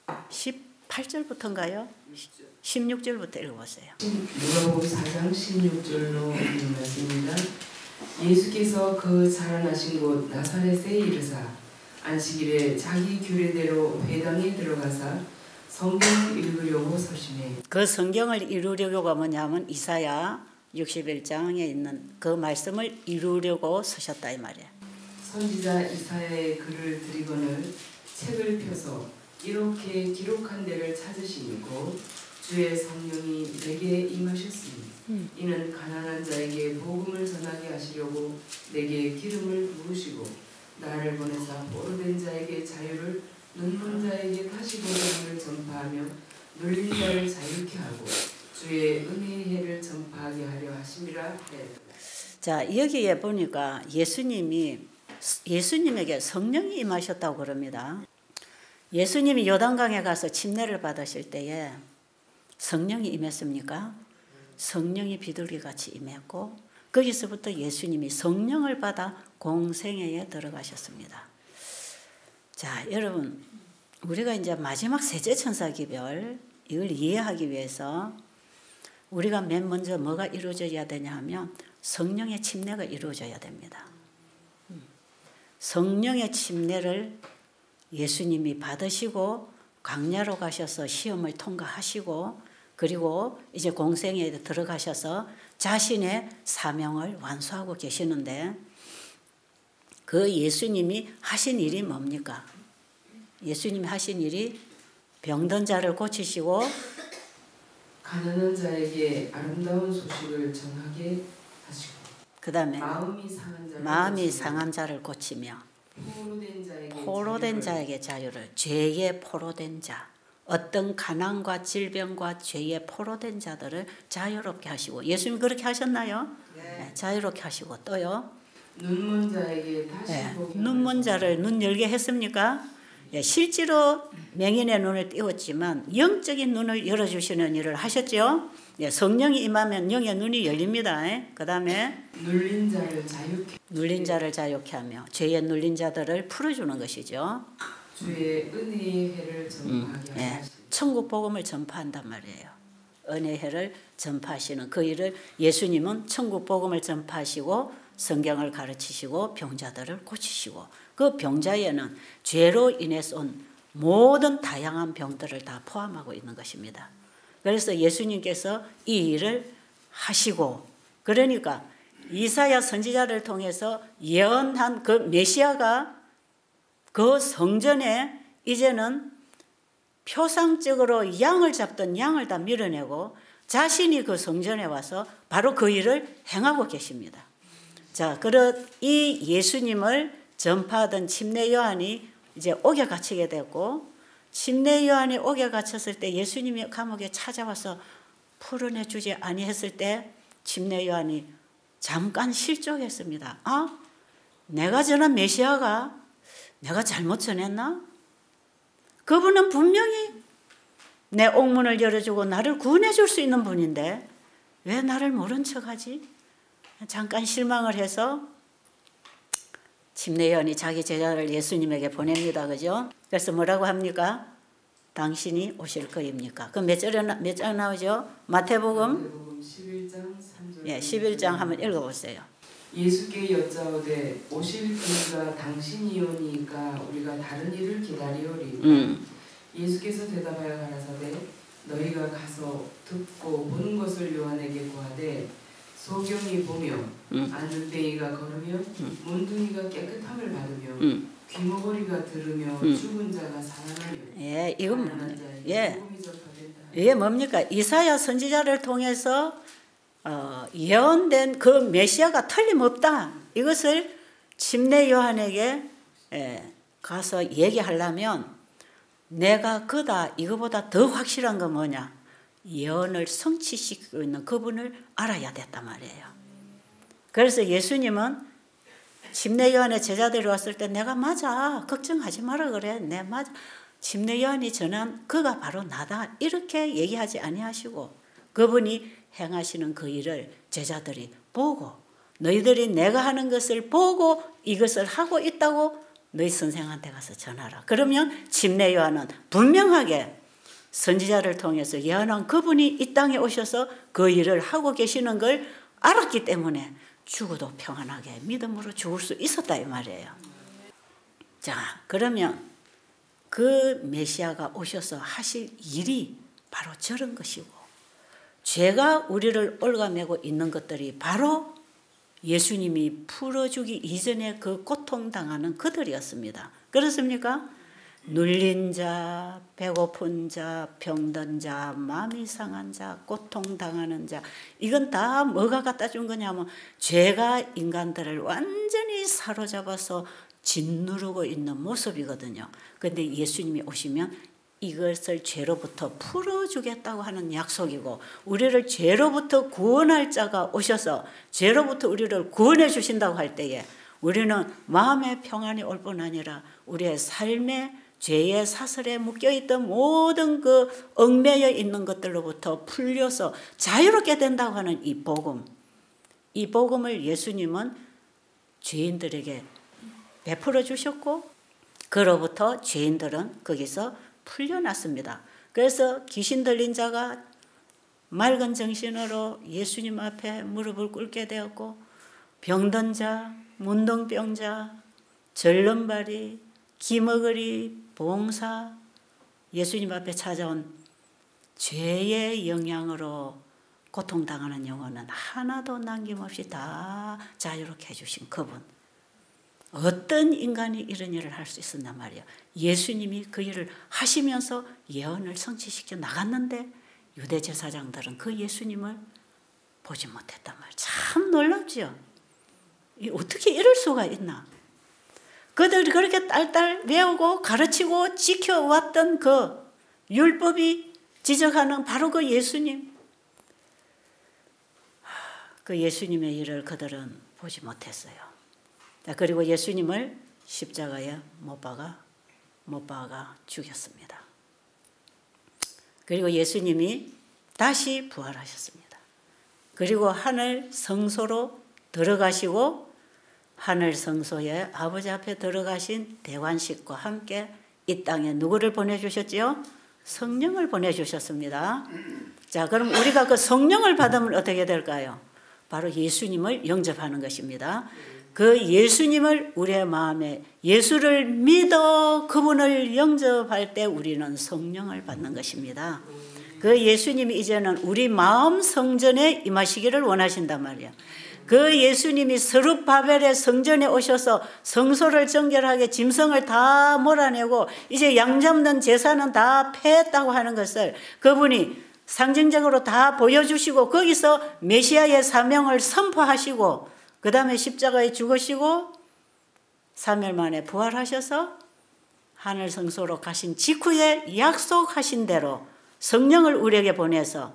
18절부터인가요? 16절부터 읽어보세요. 누가복음 4장 16절로 있는 말씀입니다. 예수께서 그 자라나신 곳 나사렛에 이르사 안식일에 자기 규례대로 회당에 들어가사 성경을 읽으려고 서심해. 그 성경을 이루려고가 뭐냐면 이사야 61장에 있는 그 말씀을 이루려고 서셨다 이 말이에요. 선지자 이사야의 글을 드리거늘 책을 펴서 이렇게 기록한 데를 찾으시니고 주의 성령이 내게 임하셨으니 이는 가난한 자에게 복음을 전하게 하시려고 내게 기름을 부으시고 나를 보내사 포로된 자에게 자유를, 눈먼 자에게 다시 보는 것을 전파하며 눌린 자를 자유케 하고 주의 은혜의 해를 전파하게 하려 하심이라. 자, 여기에 보니까 예수님에게 성령이 임하셨다고 그럽니다. 예수님이 요단강에 가서 침례를 받으실 때에 성령이 임했습니까? 성령이 비둘기같이 임했고 거기서부터 예수님이 성령을 받아 공생애에 들어가셨습니다. 자, 여러분, 우리가 이제 마지막 세제 천사 기별 이걸 이해하기 위해서 우리가 맨 먼저 뭐가 이루어져야 되냐 하면 성령의 침례가 이루어져야 됩니다. 성령의 침례를 예수님이 받으시고 광야로 가셔서 시험을 통과하시고 그리고 이제 공생애에 들어가셔서 자신의 사명을 완수하고 계시는데 그 예수님이 하신 일이 뭡니까? 예수님이 하신 일이 병든 자를 고치시고 가난한 자에게 아름다운 소식을 전하게 하시고 그 다음에 마음이 상한 고치며, 자를 고치며 포로된 자에게 자유를, 죄에 포로된 자, 어떤 가난과 질병과 죄에 포로된 자들을 자유롭게 하시고, 예수님 그렇게 하셨나요? 네, 자유롭게 하시고 또요. 눈먼 자에게 다시 보게 눈먼 자를 눈 열게 했습니까? 실제로 맹인의 눈을 띄웠지만 영적인 눈을 열어주시는 일을 하셨죠. 성령이 임하면 영의 눈이 열립니다. 그 다음에 눌린 자를 자유케 하며 죄에 눌린 자들을 풀어주는 것이죠. 주의 은혜의 해를 전파하게 하시고 천국 복음을 전파한단 말이에요. 은혜의 해를 전파하시는 그 일을 예수님은 천국 복음을 전파하시고 성경을 가르치시고 병자들을 고치시고 그 병자에는 죄로 인해서 온 모든 다양한 병들을 다 포함하고 있는 것입니다. 그래서 예수님께서 이 일을 하시고 그러니까 이사야 선지자를 통해서 예언한 그 메시아가 그 성전에 이제는 표상적으로 양을 잡던 양을 다 밀어내고 자신이 그 성전에 와서 바로 그 일을 행하고 계십니다. 자, 이 예수님을 전파하던 침례 요한이 이제 옥에 갇히게 됐고 침례 요한이 옥에 갇혔을 때 예수님이 감옥에 찾아와서 풀어내 주지 아니했을 때 침례 요한이 잠깐 실족했습니다. 아, 내가 전한 메시아가 내가 잘못 전했나? 그분은 분명히 내 옥문을 열어주고 나를 구원해 줄 수 있는 분인데 왜 나를 모른 척하지? 잠깐 실망을 해서 침례 요한이 자기 제자를 예수님에게 보냅니다. 그죠? 그래서 뭐라고 합니까? 당신이 오실 거입니까? 그 몇 절에 나오죠? 마태복음 11장 3절. 예, 11장 한번 읽어보세요. 예수께 여짜오되 오실 그이가 당신이오니까 우리가 다른 일을 기다리오리. 예수께서 대답하여 가라사대 너희가 가서 듣고 보는 것을 요한에게 구하되 소경이 보며 안눈뱅이가 걸으며 문둥이가 깨끗함을 받으며 귀머거리가 들으며 죽은 자가 살아나며 예, 이건 이게 뭡니까? 이사야 선지자를 통해서 예언된 그 메시아가 틀림없다. 이것을 침례 요한에게 가서 얘기하려면 내가 그다 이거보다 더 확실한 건 뭐냐? 예언을 성취시키고 있는 그분을 알아야 됐단 말이에요. 그래서 예수님은 침례 요한의 제자들이 왔을 때 내가 맞아. 걱정하지 마라 그래. 내 맞아. 침례 요한이 전한 그가 바로 나다. 이렇게 얘기하지 아니하시고 그분이 행하시는 그 일을 제자들이 보고 너희들이 내가 하는 것을 보고 이것을 하고 있다고 너희 선생한테 가서 전하라. 그러면 침례 요한은 분명하게 선지자를 통해서 예언한 그분이 이 땅에 오셔서 그 일을 하고 계시는 걸 알았기 때문에 죽어도 평안하게 믿음으로 죽을 수 있었다 이 말이에요. 자, 그러면 그 메시아가 오셔서 하실 일이 바로 저런 것이고 죄가 우리를 올가매고 있는 것들이 바로 예수님이 풀어주기 이전에 그 고통당하는 그들이었습니다. 그렇습니까? 눌린 자, 배고픈 자, 병든 자, 마음이 상한 자, 고통당하는 자 이건 다 뭐가 갖다 준 거냐면 죄가 인간들을 완전히 사로잡아서 짓누르고 있는 모습이거든요. 그런데 예수님이 오시면 이것을 죄로부터 풀어주겠다고 하는 약속이고 우리를 죄로부터 구원할 자가 오셔서 죄로부터 우리를 구원해 주신다고 할 때에 우리는 마음의 평안이 올 뿐 아니라 우리의 삶의 죄의 사슬에 묶여있던 모든 그 얽매여 있는 것들로부터 풀려서 자유롭게 된다고 하는 이 복음. 이 복음을 예수님은 죄인들에게 베풀어 주셨고 그로부터 죄인들은 거기서 풀려났습니다. 그래서 귀신 들린 자가 맑은 정신으로 예수님 앞에 무릎을 꿇게 되었고 병든 자, 문둥병자, 절름발이, 기머거리, 봉사 예수님 앞에 찾아온 죄의 영향으로 고통당하는 영혼은 하나도 남김없이 다 자유롭게 해주신 그분. 어떤 인간이 이런 일을 할 수 있었단 말이에요. 예수님이 그 일을 하시면서 예언을 성취시켜 나갔는데 유대 제사장들은 그 예수님을 보지 못했단 말이에요. 참 놀랍죠. 어떻게 이럴 수가 있나. 그들이 그렇게 딸딸 외우고 가르치고 지켜왔던 그 율법이 지적하는 바로 그 예수님. 그 예수님의 일을 그들은 보지 못했어요. 그리고 예수님을 십자가에 못 박아 죽였습니다. 그리고 예수님이 다시 부활하셨습니다. 그리고 하늘 성소로 들어가시고 하늘 성소에 아버지 앞에 들어가신 대관식과 함께 이 땅에 누구를 보내주셨지요? 성령을 보내주셨습니다. 자, 그럼 우리가 그 성령을 받으면 어떻게 될까요? 바로 예수님을 영접하는 것입니다. 그 예수님을 우리의 마음에 예수를 믿어 그분을 영접할 때 우리는 성령을 받는 것입니다. 그 예수님이 이제는 우리 마음 성전에 임하시기를 원하신단 말이에요. 그 예수님이 스룹바벨의 성전에 오셔서 성소를 정결하게 짐승을 다 몰아내고 이제 양 잡는 제사는 다 폐했다고 하는 것을 그분이 상징적으로 다 보여주시고 거기서 메시아의 사명을 선포하시고 그 다음에 십자가에 죽으시고 3일 만에 부활하셔서 하늘 성소로 가신 직후에 약속하신 대로 성령을 우리에게 보내서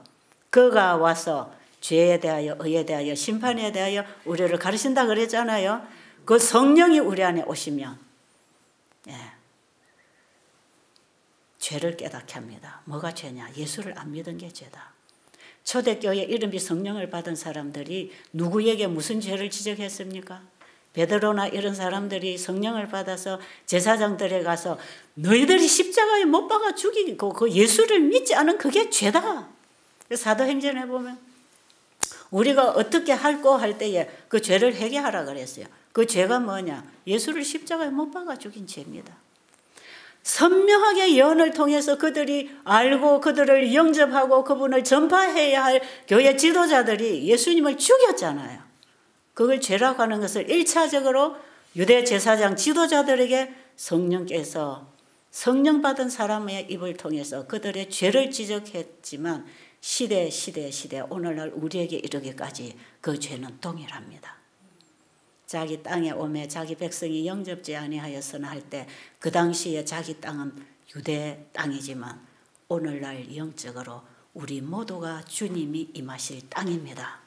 그가 와서 죄에 대하여 의에 대하여 심판에 대하여 우리를 가르친다 그랬잖아요. 그 성령이 우리 안에 오시면 죄를 깨닫게 합니다. 뭐가 죄냐? 예수를 안 믿은 게 죄다. 초대교회 이름이 성령을 받은 사람들이 누구에게 무슨 죄를 지적했습니까? 베드로나 이런 사람들이 성령을 받아서 제사장들에 가서 너희들이 십자가에 못 박아 죽이고 그 예수를 믿지 않은 그게 죄다. 사도행전에 보면 우리가 어떻게 할꼬 할 때에 그 죄를 회개하라 그랬어요. 그 죄가 뭐냐? 예수를 십자가에 못 박아 죽인 죄입니다. 선명하게 예언을 통해서 그들이 알고 그들을 영접하고 그분을 전파해야 할 교회 지도자들이 예수님을 죽였잖아요. 그걸 죄라고 하는 것을 1차적으로 유대 제사장 지도자들에게 성령께서 성령 받은 사람의 입을 통해서 그들의 죄를 지적했지만 시대 오늘날 우리에게 이르기까지 그 죄는 동일합니다. 자기 땅에 오매 자기 백성이 영접지 아니하였으나 할 때 그 당시에 자기 땅은 유대 땅이지만 오늘날 영적으로 우리 모두가 주님이 임하실 땅입니다.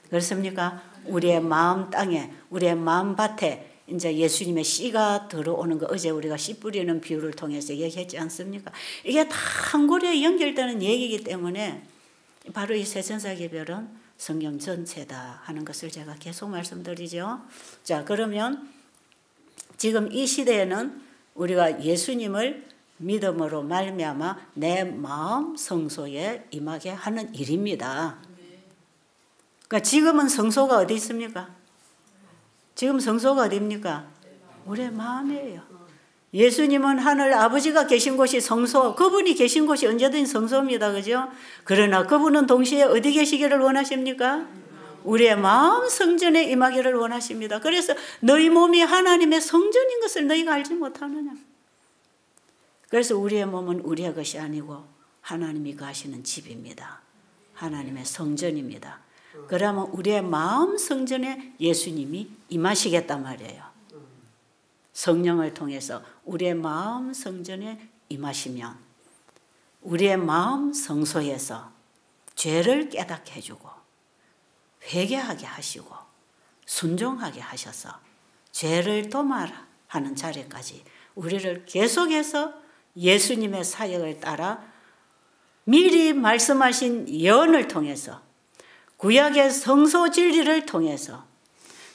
그렇습니까? 우리의 마음 땅에 우리의 마음 밭에 이제 예수님의 씨가 들어오는 거 어제 우리가 씨 뿌리는 비유를 통해서 얘기했지 않습니까? 이게 다 한 고리에 연결되는 얘기이기 때문에 바로 이 세천사기별은 성경 전체다 하는 것을 제가 계속 말씀드리죠. 자, 그러면 지금 이 시대에는 우리가 예수님을 믿음으로 말미암아 내 마음 성소에 임하게 하는 일입니다. 그러니까 지금은 성소가 어디 있습니까? 지금 성소가 어디입니까? 우리의 마음이에요. 예수님은 하늘 아버지가 계신 곳이 성소, 그분이 계신 곳이 언제든 성소입니다. 그죠? 그러나 그분은 동시에 어디 계시기를 원하십니까? 우리의 마음 성전에 임하기를 원하십니다. 그래서 너희 몸이 하나님의 성전인 것을 너희가 알지 못하느냐. 그래서 우리의 몸은 우리의 것이 아니고 하나님이 거하시는 집입니다. 하나님의 성전입니다. 그러면 우리의 마음 성전에 예수님이 임하시겠단 말이에요. 성령을 통해서 우리의 마음 성전에 임하시면 우리의 마음 성소에서 죄를 깨닫게 해주고 회개하게 하시고 순종하게 하셔서 죄를 도말하는 자리까지 우리를 계속해서 예수님의 사역을 따라 미리 말씀하신 예언을 통해서 구약의 성소 진리를 통해서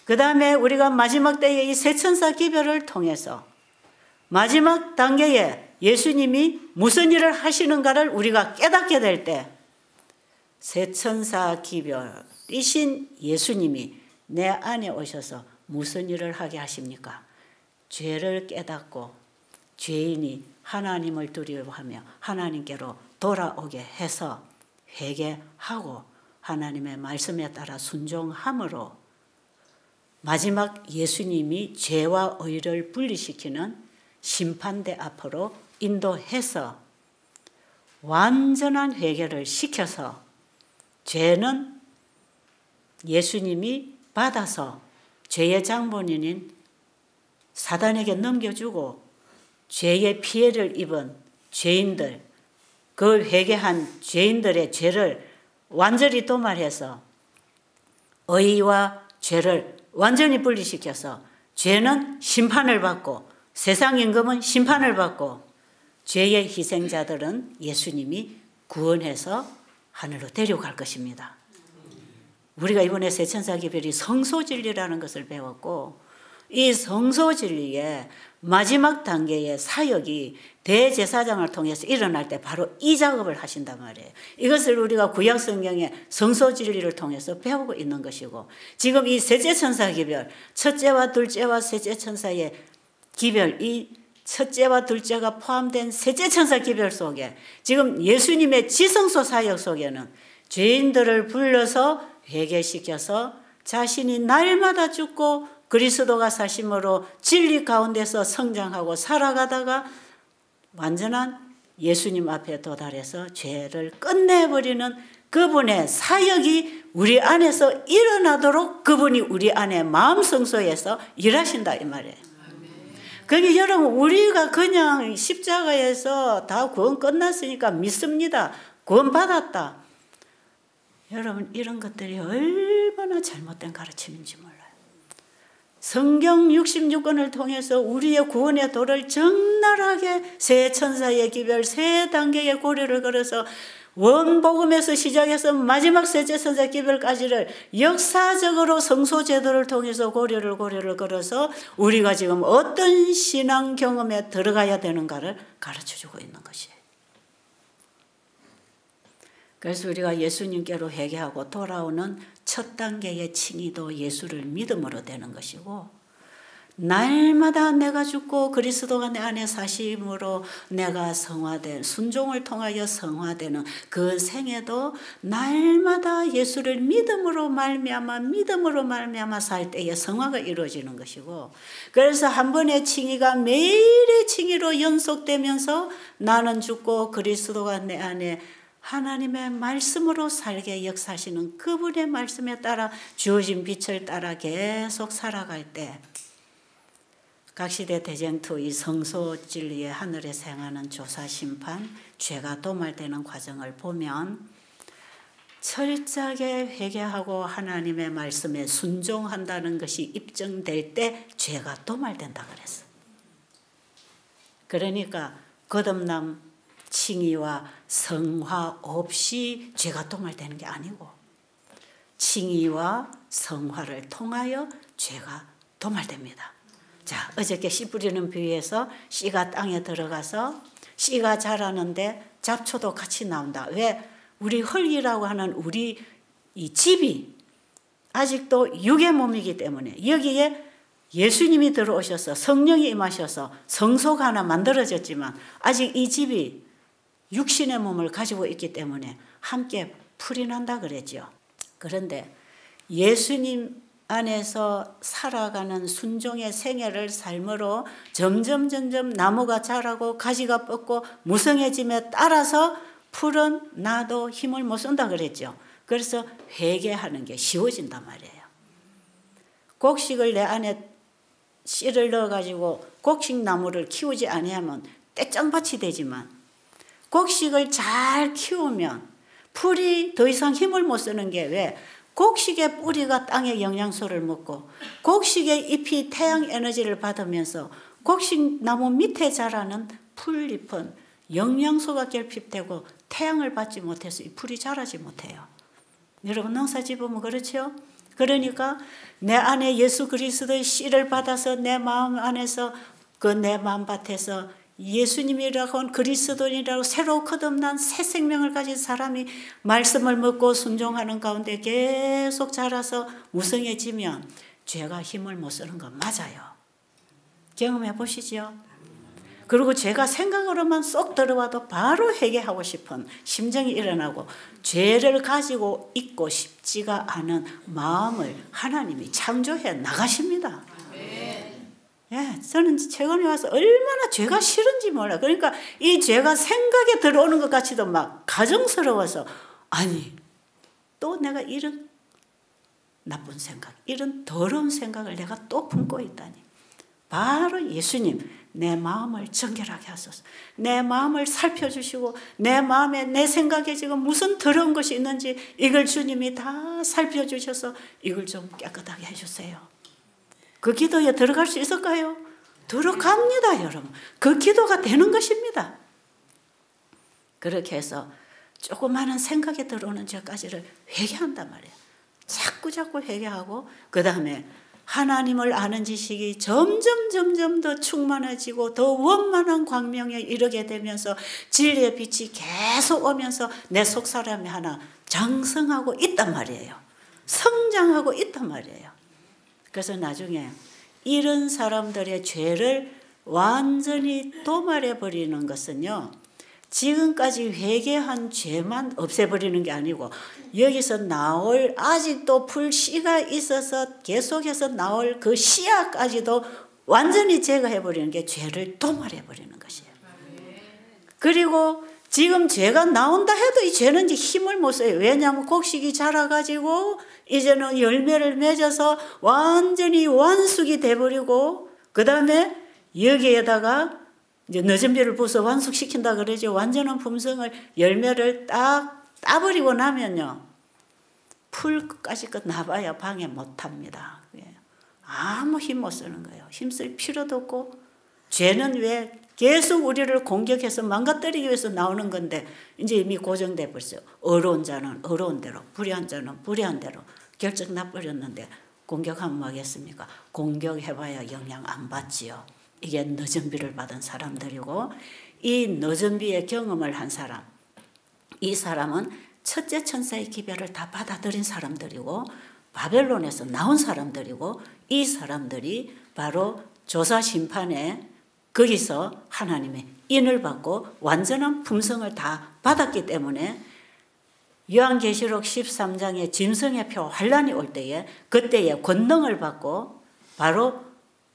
그 다음에 우리가 마지막 때에 이 세천사 기별을 통해서 마지막 단계에 예수님이 무슨 일을 하시는가를 우리가 깨닫게 될 때 세천사 기별이신 예수님이 내 안에 오셔서 무슨 일을 하게 하십니까? 죄를 깨닫고 죄인이 하나님을 두려워하며 하나님께로 돌아오게 해서 회개하고 하나님의 말씀에 따라 순종함으로 마지막 예수님이 죄와 의를 분리시키는 심판대 앞으로 인도해서 완전한 회개를 시켜서 죄는 예수님이 받아서 죄의 장본인인 사단에게 넘겨주고 죄의 피해를 입은 죄인들, 그 회개한 죄인들의 죄를 완전히 도말해서 의와 죄를 완전히 분리시켜서 죄는 심판을 받고 세상 임금은 심판을 받고 죄의 희생자들은 예수님이 구원해서 하늘로 데려갈 것입니다. 우리가 이번에 세천사기별이 성소진리라는 것을 배웠고 이 성소 진리의 마지막 단계의 사역이 대제사장을 통해서 일어날 때 바로 이 작업을 하신단 말이에요. 이것을 우리가 구약 성경의 성소 진리를 통해서 배우고 있는 것이고, 지금 이 셋째 천사 기별, 첫째와 둘째와 셋째 천사의 기별, 이 첫째와 둘째가 포함된 셋째 천사 기별 속에 지금 예수님의 지성소 사역 속에는 죄인들을 불러서 회개시켜서 자신이 날마다 죽고 그리스도가 사심으로 진리 가운데서 성장하고 살아가다가 완전한 예수님 앞에 도달해서 죄를 끝내버리는 그분의 사역이 우리 안에서 일어나도록 그분이 우리 안에 마음 성소에서 일하신다 이 말이에요. 그러니까 여러분, 우리가 그냥 십자가에서 다 구원 끝났으니까 믿습니다. 구원 받았다. 여러분, 이런 것들이 얼마나 잘못된 가르침인지 몰라요. 성경 66권을 통해서 우리의 구원의 도를 적나라하게 세 천사의 기별, 세 단계의 고리를 걸어서 원복음에서 시작해서 마지막 셋째 천사 기별까지를 역사적으로 성소 제도를 통해서 고리를 걸어서 우리가 지금 어떤 신앙 경험에 들어가야 되는가를 가르쳐주고 있는 것이에요. 그래서 우리가 예수님께로 회개하고 돌아오는 첫 단계의 칭의도 예수를 믿음으로 되는 것이고, 날마다 내가 죽고 그리스도가 내 안에 사심으로 내가 성화된, 순종을 통하여 성화되는 그 생애도 날마다 예수를 믿음으로 말미암아 살 때에 성화가 이루어지는 것이고, 그래서 한 번의 칭의가 매일의 칭의로 연속되면서 나는 죽고 그리스도가 내 안에 하나님의 말씀으로 살게 역사하시는 그분의 말씀에 따라 주어진 빛을 따라 계속 살아갈 때, 각시대 대쟁투 이 성소 진리의 하늘에서 행하는 조사 심판, 죄가 도말되는 과정을 보면 철저하게 회개하고 하나님의 말씀에 순종한다는 것이 입증될 때 죄가 도말된다 그랬어. 그러니까 거듭남 칭의와 성화 없이 죄가 도말되는 게 아니고, 칭의와 성화를 통하여 죄가 도말됩니다. 자, 어저께 씨 뿌리는 비유에서 씨가 땅에 들어가서 씨가 자라는데 잡초도 같이 나온다. 왜? 우리 흙이라고 하는 우리 이 집이 아직도 육의 몸이기 때문에 여기에 예수님이 들어오셔서 성령이 임하셔서 성소가 하나 만들어졌지만 아직 이 집이 육신의 몸을 가지고 있기 때문에 함께 풀이 난다 그랬죠. 그런데 예수님 안에서 살아가는 순종의 생애를 삶으로 점점 나무가 자라고 가지가 뻗고 무성해짐에 따라서 풀은 나도 힘을 못 쓴다 그랬죠. 그래서 회개하는 게 쉬워진단 말이에요. 곡식을 내 안에 씨를 넣어가지고 곡식나무를 키우지 아니하면 떼짱밭이 되지만, 곡식을 잘 키우면 풀이 더 이상 힘을 못 쓰는 게 왜? 곡식의 뿌리가 땅의 영양소를 먹고 곡식의 잎이 태양 에너지를 받으면서 곡식나무 밑에 자라는 풀잎은 영양소가 결핍되고 태양을 받지 못해서 이 풀이 자라지 못해요. 여러분 농사짓으면 그렇죠? 그러니까 내 안에 예수 그리스도의 씨를 받아서 내 마음 안에서 그 내 마음밭에서 예수님이라고 한 그리스도인이라고 새로 거듭난 새 생명을 가진 사람이 말씀을 먹고 순종하는 가운데 계속 자라서 무성해지면 죄가 힘을 못 쓰는 건 맞아요. 경험해 보시죠. 그리고 제가 생각으로만 쏙 들어와도 바로 회개하고 싶은 심정이 일어나고 죄를 가지고 있고 싶지가 않은 마음을 하나님이 창조해 나가십니다. 예, 저는 최근에 와서 얼마나 죄가 싫은지 몰라요. 그러니까 이 죄가 생각에 들어오는 것 같이도 막 가정스러워서, 아니 또 내가 이런 나쁜 생각, 이런 더러운 생각을 내가 또 품고 있다니. 바로 예수님 내 마음을 정결하게 하소서. 내 마음을 살펴주시고 내 마음에 내 생각에 지금 무슨 더러운 것이 있는지 이걸 주님이 다 살펴주셔서 이걸 좀 깨끗하게 해주세요. 그 기도에 들어갈 수 있을까요? 들어갑니다, 여러분. 그 기도가 되는 것입니다. 그렇게 해서 조그마한 생각에 들어오는 죄까지를 회개한단 말이에요. 자꾸 회개하고 그 다음에 하나님을 아는 지식이 점점 더 충만해지고 더 원만한 광명에 이르게 되면서 진리의 빛이 계속 오면서 내 속사람이 하나 장성하고 있단 말이에요. 성장하고 있단 말이에요. 그래서 나중에 이런 사람들의 죄를 완전히 도말해 버리는 것은요, 지금까지 회개한 죄만 없애버리는 게 아니고 여기서 나올 아직도 풀 씨가 있어서 계속해서 나올 그 씨앗까지도 완전히 제거해버리는 게 죄를 도말해버리는 것이에요. 그리고 지금 죄가 나온다 해도 이 죄는 이제 힘을 못 써요. 왜냐하면 곡식이 자라가지고 이제는 열매를 맺어서 완전히 완숙이 돼버리고, 그 다음에 여기에다가 이제 늦은 비를 부숴서 완숙시킨다 그러죠. 완전한 품성을, 열매를 딱 따버리고 나면요, 풀까지 나봐야 방해 못합니다. 아무 힘 못 쓰는 거예요. 힘쓸 필요도 없고, 죄는 왜 계속 우리를 공격해서 망가뜨리기 위해서 나오는 건데 이제 이미 고정돼 버렸어요. 어려운 자는 어려운 대로, 불의한 자는 불의한 대로 결정 나버렸는데 공격하면 뭐 하겠습니까? 공격해봐야 영향 안 받지요. 이게 늦은 비를 받은 사람들이고, 이 늦은 비의 경험을 한 사람, 이 사람은 첫째 천사의 기별을 다 받아들인 사람들이고 바벨론에서 나온 사람들이고, 이 사람들이 바로 조사 심판에 거기서 하나님의 인을 받고 완전한 품성을 다 받았기 때문에 요한계시록 13장의 짐승의 표 환란이 올 때에 그때에 권능을 받고 바로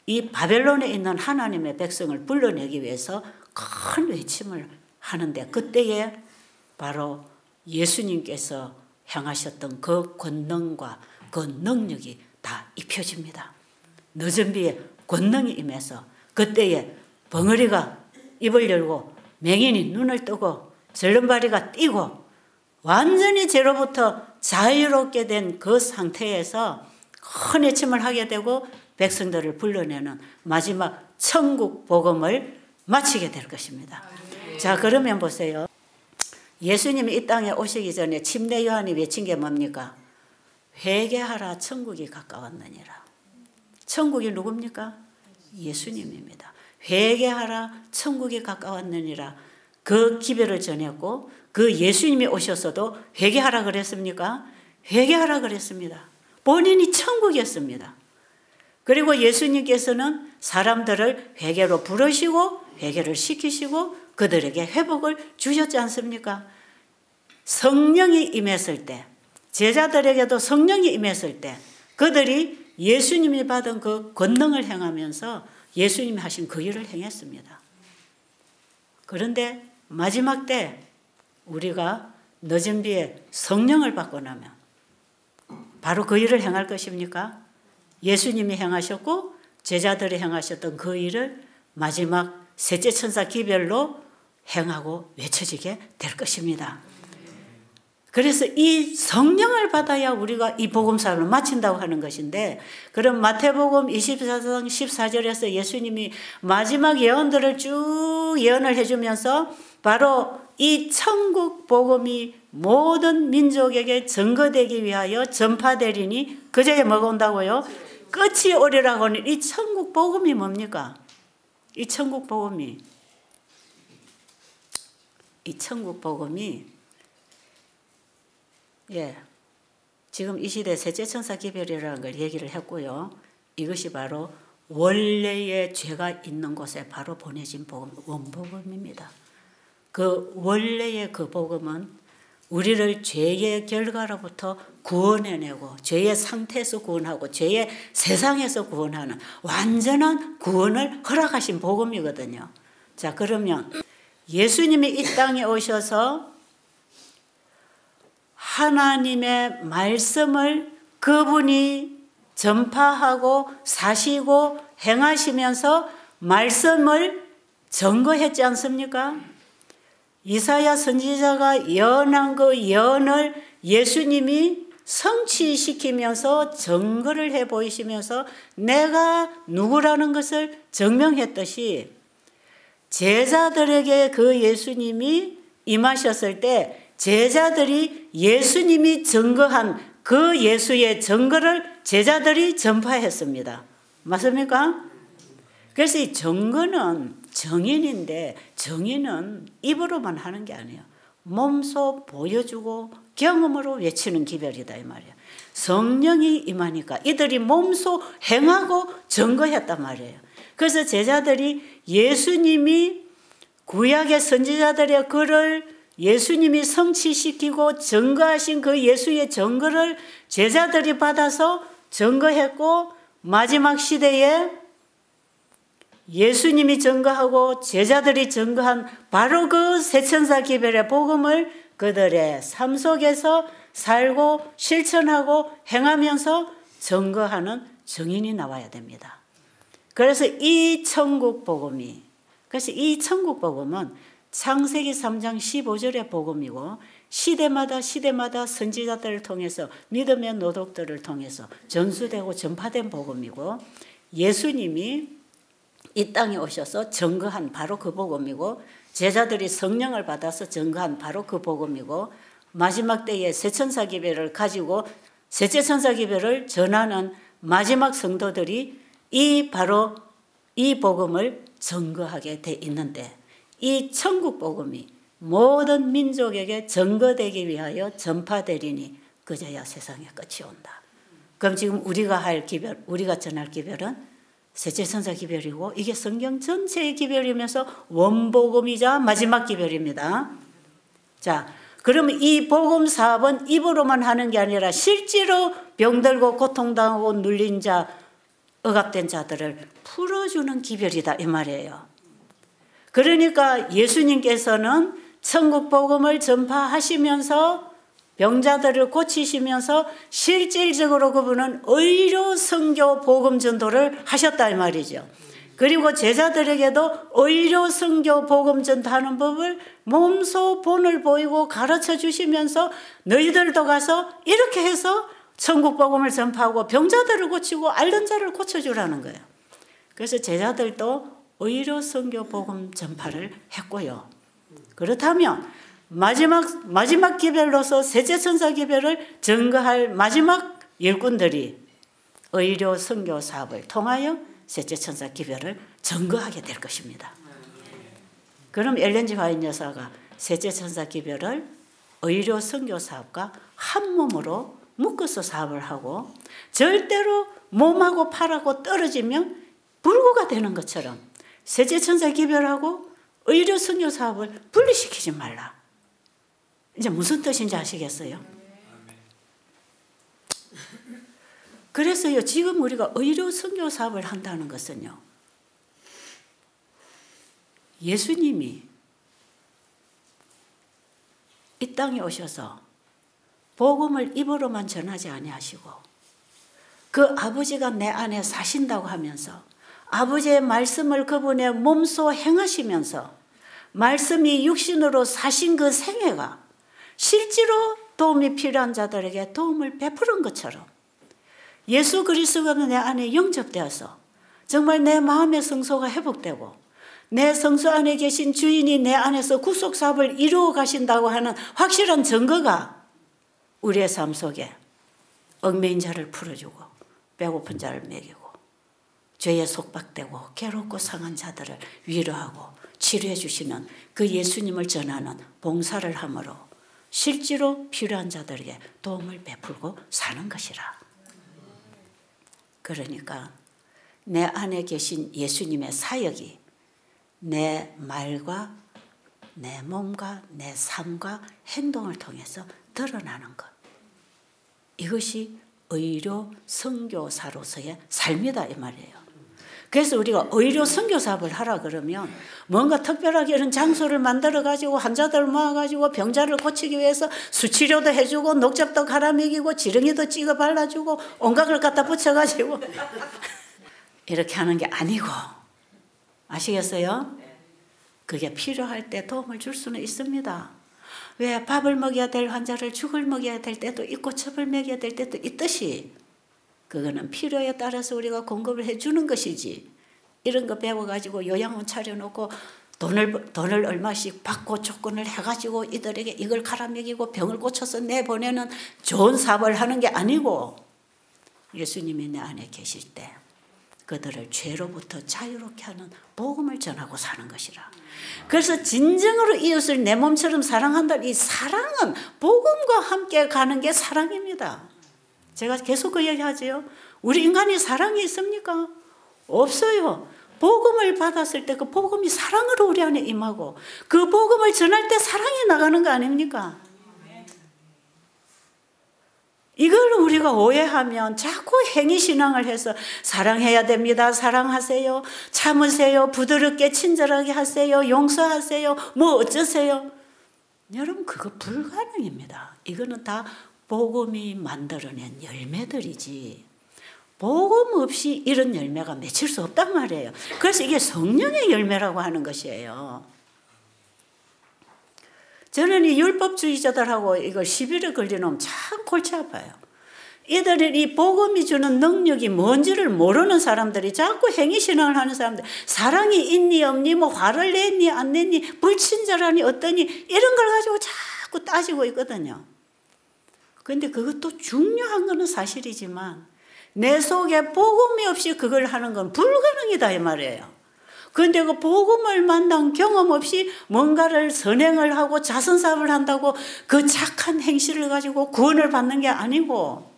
이 바벨론에 있는 하나님의 백성을 불러내기 위해서 큰 외침을 하는데, 그때에 바로 예수님께서 행하셨던 그 권능과 그 능력이 다 입혀집니다. 늦은 비에 권능이 임해서 그때에 벙어리가 입을 열고 맹인이 눈을 뜨고 절름발이가 뛰고 완전히 죄로부터 자유롭게 된 그 상태에서 큰 외침을 하게 되고 백성들을 불러내는 마지막 천국 복음을 마치게 될 것입니다. 자, 그러면 보세요. 예수님이 이 땅에 오시기 전에 침례 요한이 외친 게 뭡니까? 회개하라, 천국이 가까웠느니라. 천국이 누굽니까? 예수님입니다. 회개하라, 천국이 가까웠느니라. 그 기별을 전했고, 그 예수님이 오셨어도 회개하라 그랬습니까? 회개하라 그랬습니다. 본인이 천국이었습니다. 그리고 예수님께서는 사람들을 회개로 부르시고 회개를 시키시고 그들에게 회복을 주셨지 않습니까? 성령이 임했을 때, 제자들에게도 성령이 임했을 때 그들이 예수님이 받은 그 권능을 행하면서 예수님이 하신 그 일을 행했습니다. 그런데 마지막 때 우리가 늦은 비에 성령을 받고 나면 바로 그 일을 행할 것입니까? 예수님이 행하셨고 제자들이 행하셨던 그 일을 마지막 셋째 천사 기별로 행하고 외쳐지게 될 것입니다. 그래서 이 성령을 받아야 우리가 이 복음사를 마친다고 하는 것인데, 그럼 마태복음 24장 14절에서 예수님이 마지막 예언들을 쭉 예언을 해주면서 바로 이 천국 복음이 모든 민족에게 증거되기 위하여 전파되리니 그제에 뭐가 온다고요? 끝이 오리라고 하는 이 천국 복음이 뭡니까? 이 천국 복음이 지금 이 시대 셋째 천사 기별이라는 걸 얘기를 했고요. 이것이 바로 원래의 죄가 있는 곳에 바로 보내진 복음, 원복음입니다. 그 원래의 그 복음은 우리를 죄의 결과로부터 구원해내고 죄의 상태에서 구원하고 죄의 세상에서 구원하는 완전한 구원을 허락하신 복음이거든요. 자, 그러면 예수님이 이 땅에 오셔서 하나님의 말씀을 그분이 전파하고 사시고 행하시면서 말씀을 증거했지 않습니까? 이사야 선지자가 예언한 그 예언을 예수님이 성취시키면서 증거를 해 보이시면서 내가 누구라는 것을 증명했듯이 제자들에게 그 예수님이 임하셨을 때 제자들이 예수님이 증거한 그 예수의 증거를 제자들이 전파했습니다. 맞습니까? 그래서 이 증거는 정인인데 정인은 입으로만 하는 게 아니에요. 몸소 보여주고 경험으로 외치는 기별이다 이 말이에요. 성령이 임하니까 이들이 몸소 행하고 증거했단 말이에요. 그래서 제자들이 예수님이 구약의 선지자들의 글을 예수님이 성취시키고 증거하신 그 예수의 증거를 제자들이 받아서 증거했고, 마지막 시대에 예수님이 증거하고 제자들이 증거한 바로 그 새천사 기별의 복음을 그들의 삶 속에서 살고 실천하고 행하면서 증거하는 증인이 나와야 됩니다. 그래서 이 천국 복음은 창세기 3장 15절의 복음이고, 시대마다 선지자들을 통해서 믿음의 노독들을 통해서 전수되고 전파된 복음이고, 예수님이 이 땅에 오셔서 증거한 바로 그 복음이고, 제자들이 성령을 받아서 증거한 바로 그 복음이고, 마지막 때에 새천사 기별을 가지고 셋째 천사 기별을 전하는 마지막 성도들이 바로 이 복음을 증거하게 돼 있는데, 이 천국 복음이 모든 민족에게 증거되기 위하여 전파되리니 그제야 세상의 끝이 온다. 그럼 지금 우리가 전할 기별은 셋째 천사 기별이고, 이게 성경 전체의 기별이면서 원복음이자 마지막 기별입니다. 자, 그러면 이 복음 사업은 입으로만 하는 게 아니라 실제로 병들고 고통당하고 눌린 자, 억압된 자들을 풀어주는 기별이다 이 말이에요. 그러니까 예수님께서는 천국 복음을 전파하시면서 병자들을 고치시면서 실질적으로 그분은 의료 선교 복음 전도를 하셨다 이 말이죠. 그리고 제자들에게도 의료 선교 복음 전도하는 법을 몸소 본을 보이고 가르쳐 주시면서 너희들도 가서 이렇게 해서 천국 복음을 전파하고 병자들을 고치고 앓는 자를 고쳐주라는 거예요. 그래서 제자들도 의료 선교 복음 전파를 했고요. 그렇다면 마지막 기별로서 셋째 천사 기별을 증거할 마지막 일꾼들이 의료 선교 사업을 통하여 셋째 천사 기별을 증거하게 될 것입니다. 그럼 엘렌 G 화이트 여사가 셋째 천사 기별을 의료 선교 사업과 한 몸으로 묶어서 사업을 하고, 절대로 몸하고 팔하고 떨어지면 불구가 되는 것처럼 셋째 천사 기별하고 의료 선교 사업을 분리시키지 말라. 이제 무슨 뜻인지 아시겠어요? 그래서요, 지금 우리가 의료 선교 사업을 한다는 것은요, 예수님이 이 땅에 오셔서 복음을 입으로만 전하지 아니하시고 그 아버지가 내 안에 사신다고 하면서 아버지의 말씀을 그분의 몸소 행하시면서 말씀이 육신으로 사신 그 생애가 실제로 도움이 필요한 자들에게 도움을 베푸는 것처럼 예수 그리스도가 내 안에 영접되어서 정말 내 마음의 성소가 회복되고 내 성소 안에 계신 주인이 내 안에서 구속사업을 이루어 가신다고 하는 확실한 증거가 우리의 삶 속에 얽매인 자를 풀어주고 배고픈 자를 먹이고 죄에 속박되고 괴롭고 상한 자들을 위로하고 치료해 주시는 그 예수님을 전하는 봉사를 함으로 실제로 필요한 자들에게 도움을 베풀고 사는 것이라. 그러니까 내 안에 계신 예수님의 사역이 내 말과 내 몸과 내 삶과 행동을 통해서 드러나는 것. 이것이 의료 선교사로서의 삶이다 이 말이에요. 그래서 우리가 의료 선교 사업을 하라 그러면 뭔가 특별하게 이런 장소를 만들어 가지고 환자들을 모아 가지고 병자를 고치기 위해서 수치료도 해주고 녹즙도 갈아 먹이고 지렁이도 찍어 발라주고 온갖 걸 갖다 붙여 가지고 이렇게 하는 게 아니고, 아시겠어요? 그게 필요할 때 도움을 줄 수는 있습니다. 왜 밥을 먹여야 될 환자를 죽을 먹여야 될 때도 있고 첩을 먹여야 될 때도 있듯이 그거는 필요에 따라서 우리가 공급을 해주는 것이지, 이런 거 배워가지고 요양원 차려놓고 돈을 얼마씩 받고 조건을 해가지고 이들에게 이걸 갈아먹이고 병을 고쳐서 내보내는 좋은 사업을 하는 게 아니고 예수님이 내 안에 계실 때 그들을 죄로부터 자유롭게 하는 복음을 전하고 사는 것이라. 그래서 진정으로 이웃을 내 몸처럼 사랑한다. 이 사랑은 복음과 함께 가는 게 사랑입니다. 제가 계속 그 얘기하지요. 우리 인간이 사랑이 있습니까? 없어요. 복음을 받았을 때 그 복음이 사랑으로 우리 안에 임하고 그 복음을 전할 때 사랑이 나가는 거 아닙니까? 이걸 우리가 오해하면 자꾸 행위신앙을 해서 사랑해야 됩니다. 사랑하세요. 참으세요. 부드럽게 친절하게 하세요. 용서하세요. 뭐 어쩌세요. 여러분 그거 불가능입니다. 이거는 다 복음이 만들어낸 열매들이지 복음 없이 이런 열매가 맺힐 수 없단 말이에요. 그래서 이게 성령의 열매라고 하는 것이에요. 저는 이 율법주의자들하고 이걸 시비를 걸려놓으면 참 골치 아파요. 이들은 이 복음이 주는 능력이 뭔지를 모르는 사람들이 자꾸 행위신앙을 하는 사람들 사랑이 있니 없니 뭐 화를 냈니 안 냈니 불친절하니 어떠니 이런 걸 가지고 자꾸 따지고 있거든요. 그런데 그것도 중요한 거는 사실이지만 내 속에 복음이 없이 그걸 하는 건 불가능이다 이 말이에요. 그런데 그 복음을 만난 경험 없이 뭔가를 선행을 하고 자선사업을 한다고 그 착한 행실을 가지고 구원을 받는 게 아니고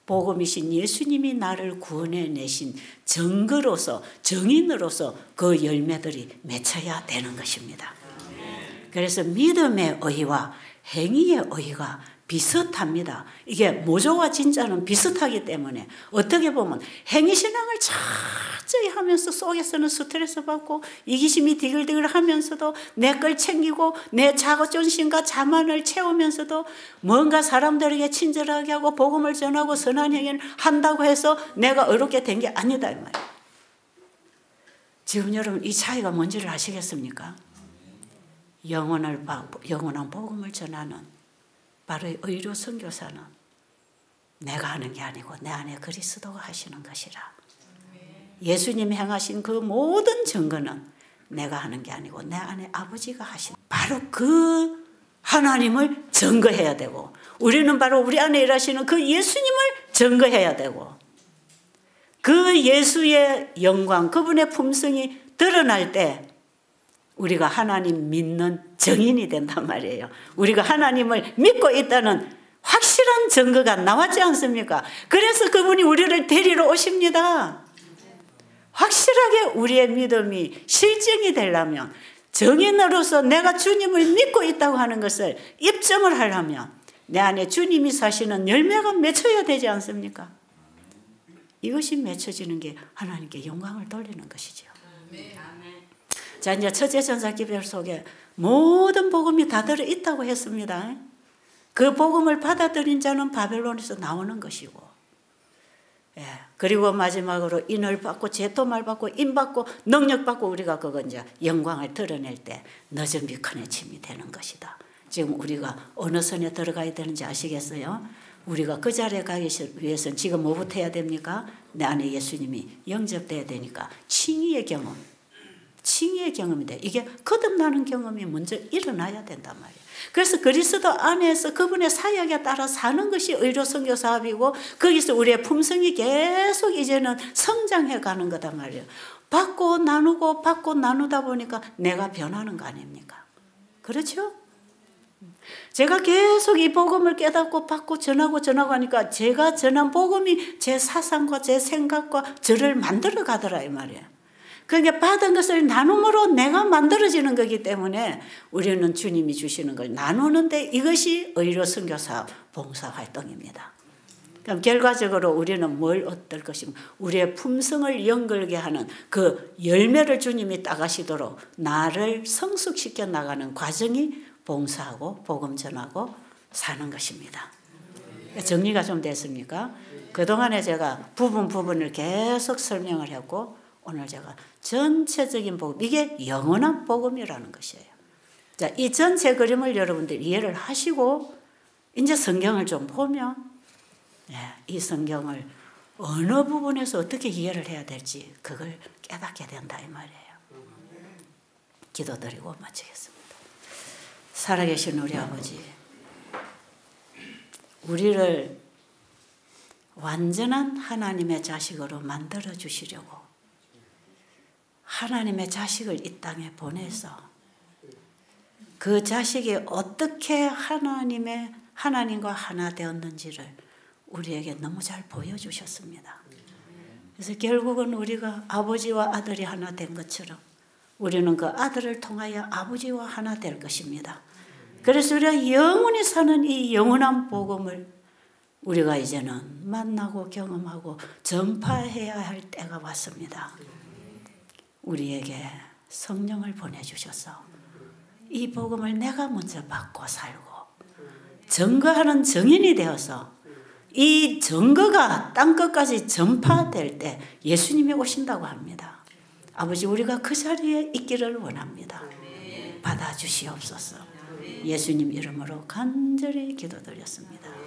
복음이신 예수님이 나를 구원해내신 증거로서 정인으로서 그 열매들이 맺혀야 되는 것입니다. 그래서 믿음의 의와 행위의 의가 비슷합니다. 이게 모조와 진짜는 비슷하기 때문에 어떻게 보면 행위신앙을 철저히 하면서 속에서는 스트레스 받고 이기심이 디글디글 하면서도 내 걸 챙기고 내 자존심과 자만을 채우면서도 뭔가 사람들에게 친절하게 하고 복음을 전하고 선한 행위를 한다고 해서 내가 어렵게 된 게 아니다 이 말이에요. 지금 여러분 이 차이가 뭔지를 아시겠습니까? 영원한 복음을 전하는 바로 의로 선교사는 내가 하는 게 아니고 내 안에 그리스도가 하시는 것이라. 예수님이 행하신 그 모든 증거는 내가 하는 게 아니고 내 안에 아버지가 하신 바로 그 하나님을 증거해야 되고 우리는 바로 우리 안에 일하시는 그 예수님을 증거해야 되고 그 예수의 영광 그분의 품성이 드러날 때 우리가 하나님 믿는 증인이 된단 말이에요. 우리가 하나님을 믿고 있다는 확실한 증거가 나왔지 않습니까? 그래서 그분이 우리를 데리러 오십니다. 확실하게 우리의 믿음이 실증이 되려면 증인으로서 내가 주님을 믿고 있다고 하는 것을 입증을 하려면 내 안에 주님이 사시는 열매가 맺혀야 되지 않습니까? 이것이 맺혀지는 게 하나님께 영광을 돌리는 것이죠. 자, 이제 첫째 전사기별 속에 모든 복음이 다 들어있다고 했습니다. 그 복음을 받아들인 자는 바벨론에서 나오는 것이고, 예. 그리고 마지막으로 인을 받고 제토말 받고 인 받고 능력 받고 우리가 그거 이제 영광을 드러낼 때 늦은 비커내침이 되는 것이다. 지금 우리가 어느 선에 들어가야 되는지 아시겠어요? 우리가 그 자리에 가기 위해서는 지금 뭐부터 해야 됩니까? 내 안에 예수님이 영접돼야 되니까 칭의의 경험. 칭의의 경험인데 이게 거듭나는 경험이 먼저 일어나야 된단 말이에요. 그래서 그리스도 안에서 그분의 사역에 따라 사는 것이 의로 선교 사업이고 거기서 우리의 품성이 계속 이제는 성장해 가는 거단 말이에요. 받고 나누고 받고 나누다 보니까 내가 변하는 거 아닙니까? 그렇죠? 제가 계속 이 복음을 깨닫고 받고 전하고 하니까 제가 전한 복음이 제 사상과 제 생각과 저를 만들어 가더라 이 말이에요. 그러니까 받은 것을 나눔으로 내가 만들어지는 거기 때문에 우리는 주님이 주시는 걸 나누는데 이것이 의로 선교사업 봉사활동입니다. 그럼 결과적으로 우리는 뭘 얻을 것인가? 우리의 품성을 연결게 하는 그 열매를 주님이 따가시도록 나를 성숙시켜 나가는 과정이 봉사하고 복음 전하고 사는 것입니다. 정리가 좀 됐습니까? 그동안에 제가 부분을 계속 설명을 했고 오늘 제가 전체적인 복음, 이게 영원한 복음이라는 것이에요. 자, 이 전체 그림을 여러분들 이해를 하시고 이제 성경을 좀 보면 이 성경을 어느 부분에서 어떻게 이해를 해야 될지 그걸 깨닫게 된다 이 말이에요. 기도드리고 마치겠습니다. 살아계신 우리 아버지, 우리를 완전한 하나님의 자식으로 만들어 주시려고 하나님의 자식을 이 땅에 보내서 그 자식이 어떻게 하나님과 하나 되었는지를 우리에게 너무 잘 보여주셨습니다. 그래서 결국은 우리가 아버지와 아들이 하나 된 것처럼 우리는 그 아들을 통하여 아버지와 하나 될 것입니다. 그래서 우리가 영원히 사는 이 영원한 복음을 우리가 이제는 만나고 경험하고 전파해야 할 때가 왔습니다. 우리에게 성령을 보내주셔서 이 복음을 내가 먼저 받고 살고 증거하는 증인이 되어서 이 증거가 땅끝까지 전파될 때 예수님이 오신다고 합니다. 아버지, 우리가 그 자리에 있기를 원합니다. 받아주시옵소서. 예수님 이름으로 간절히 기도드렸습니다.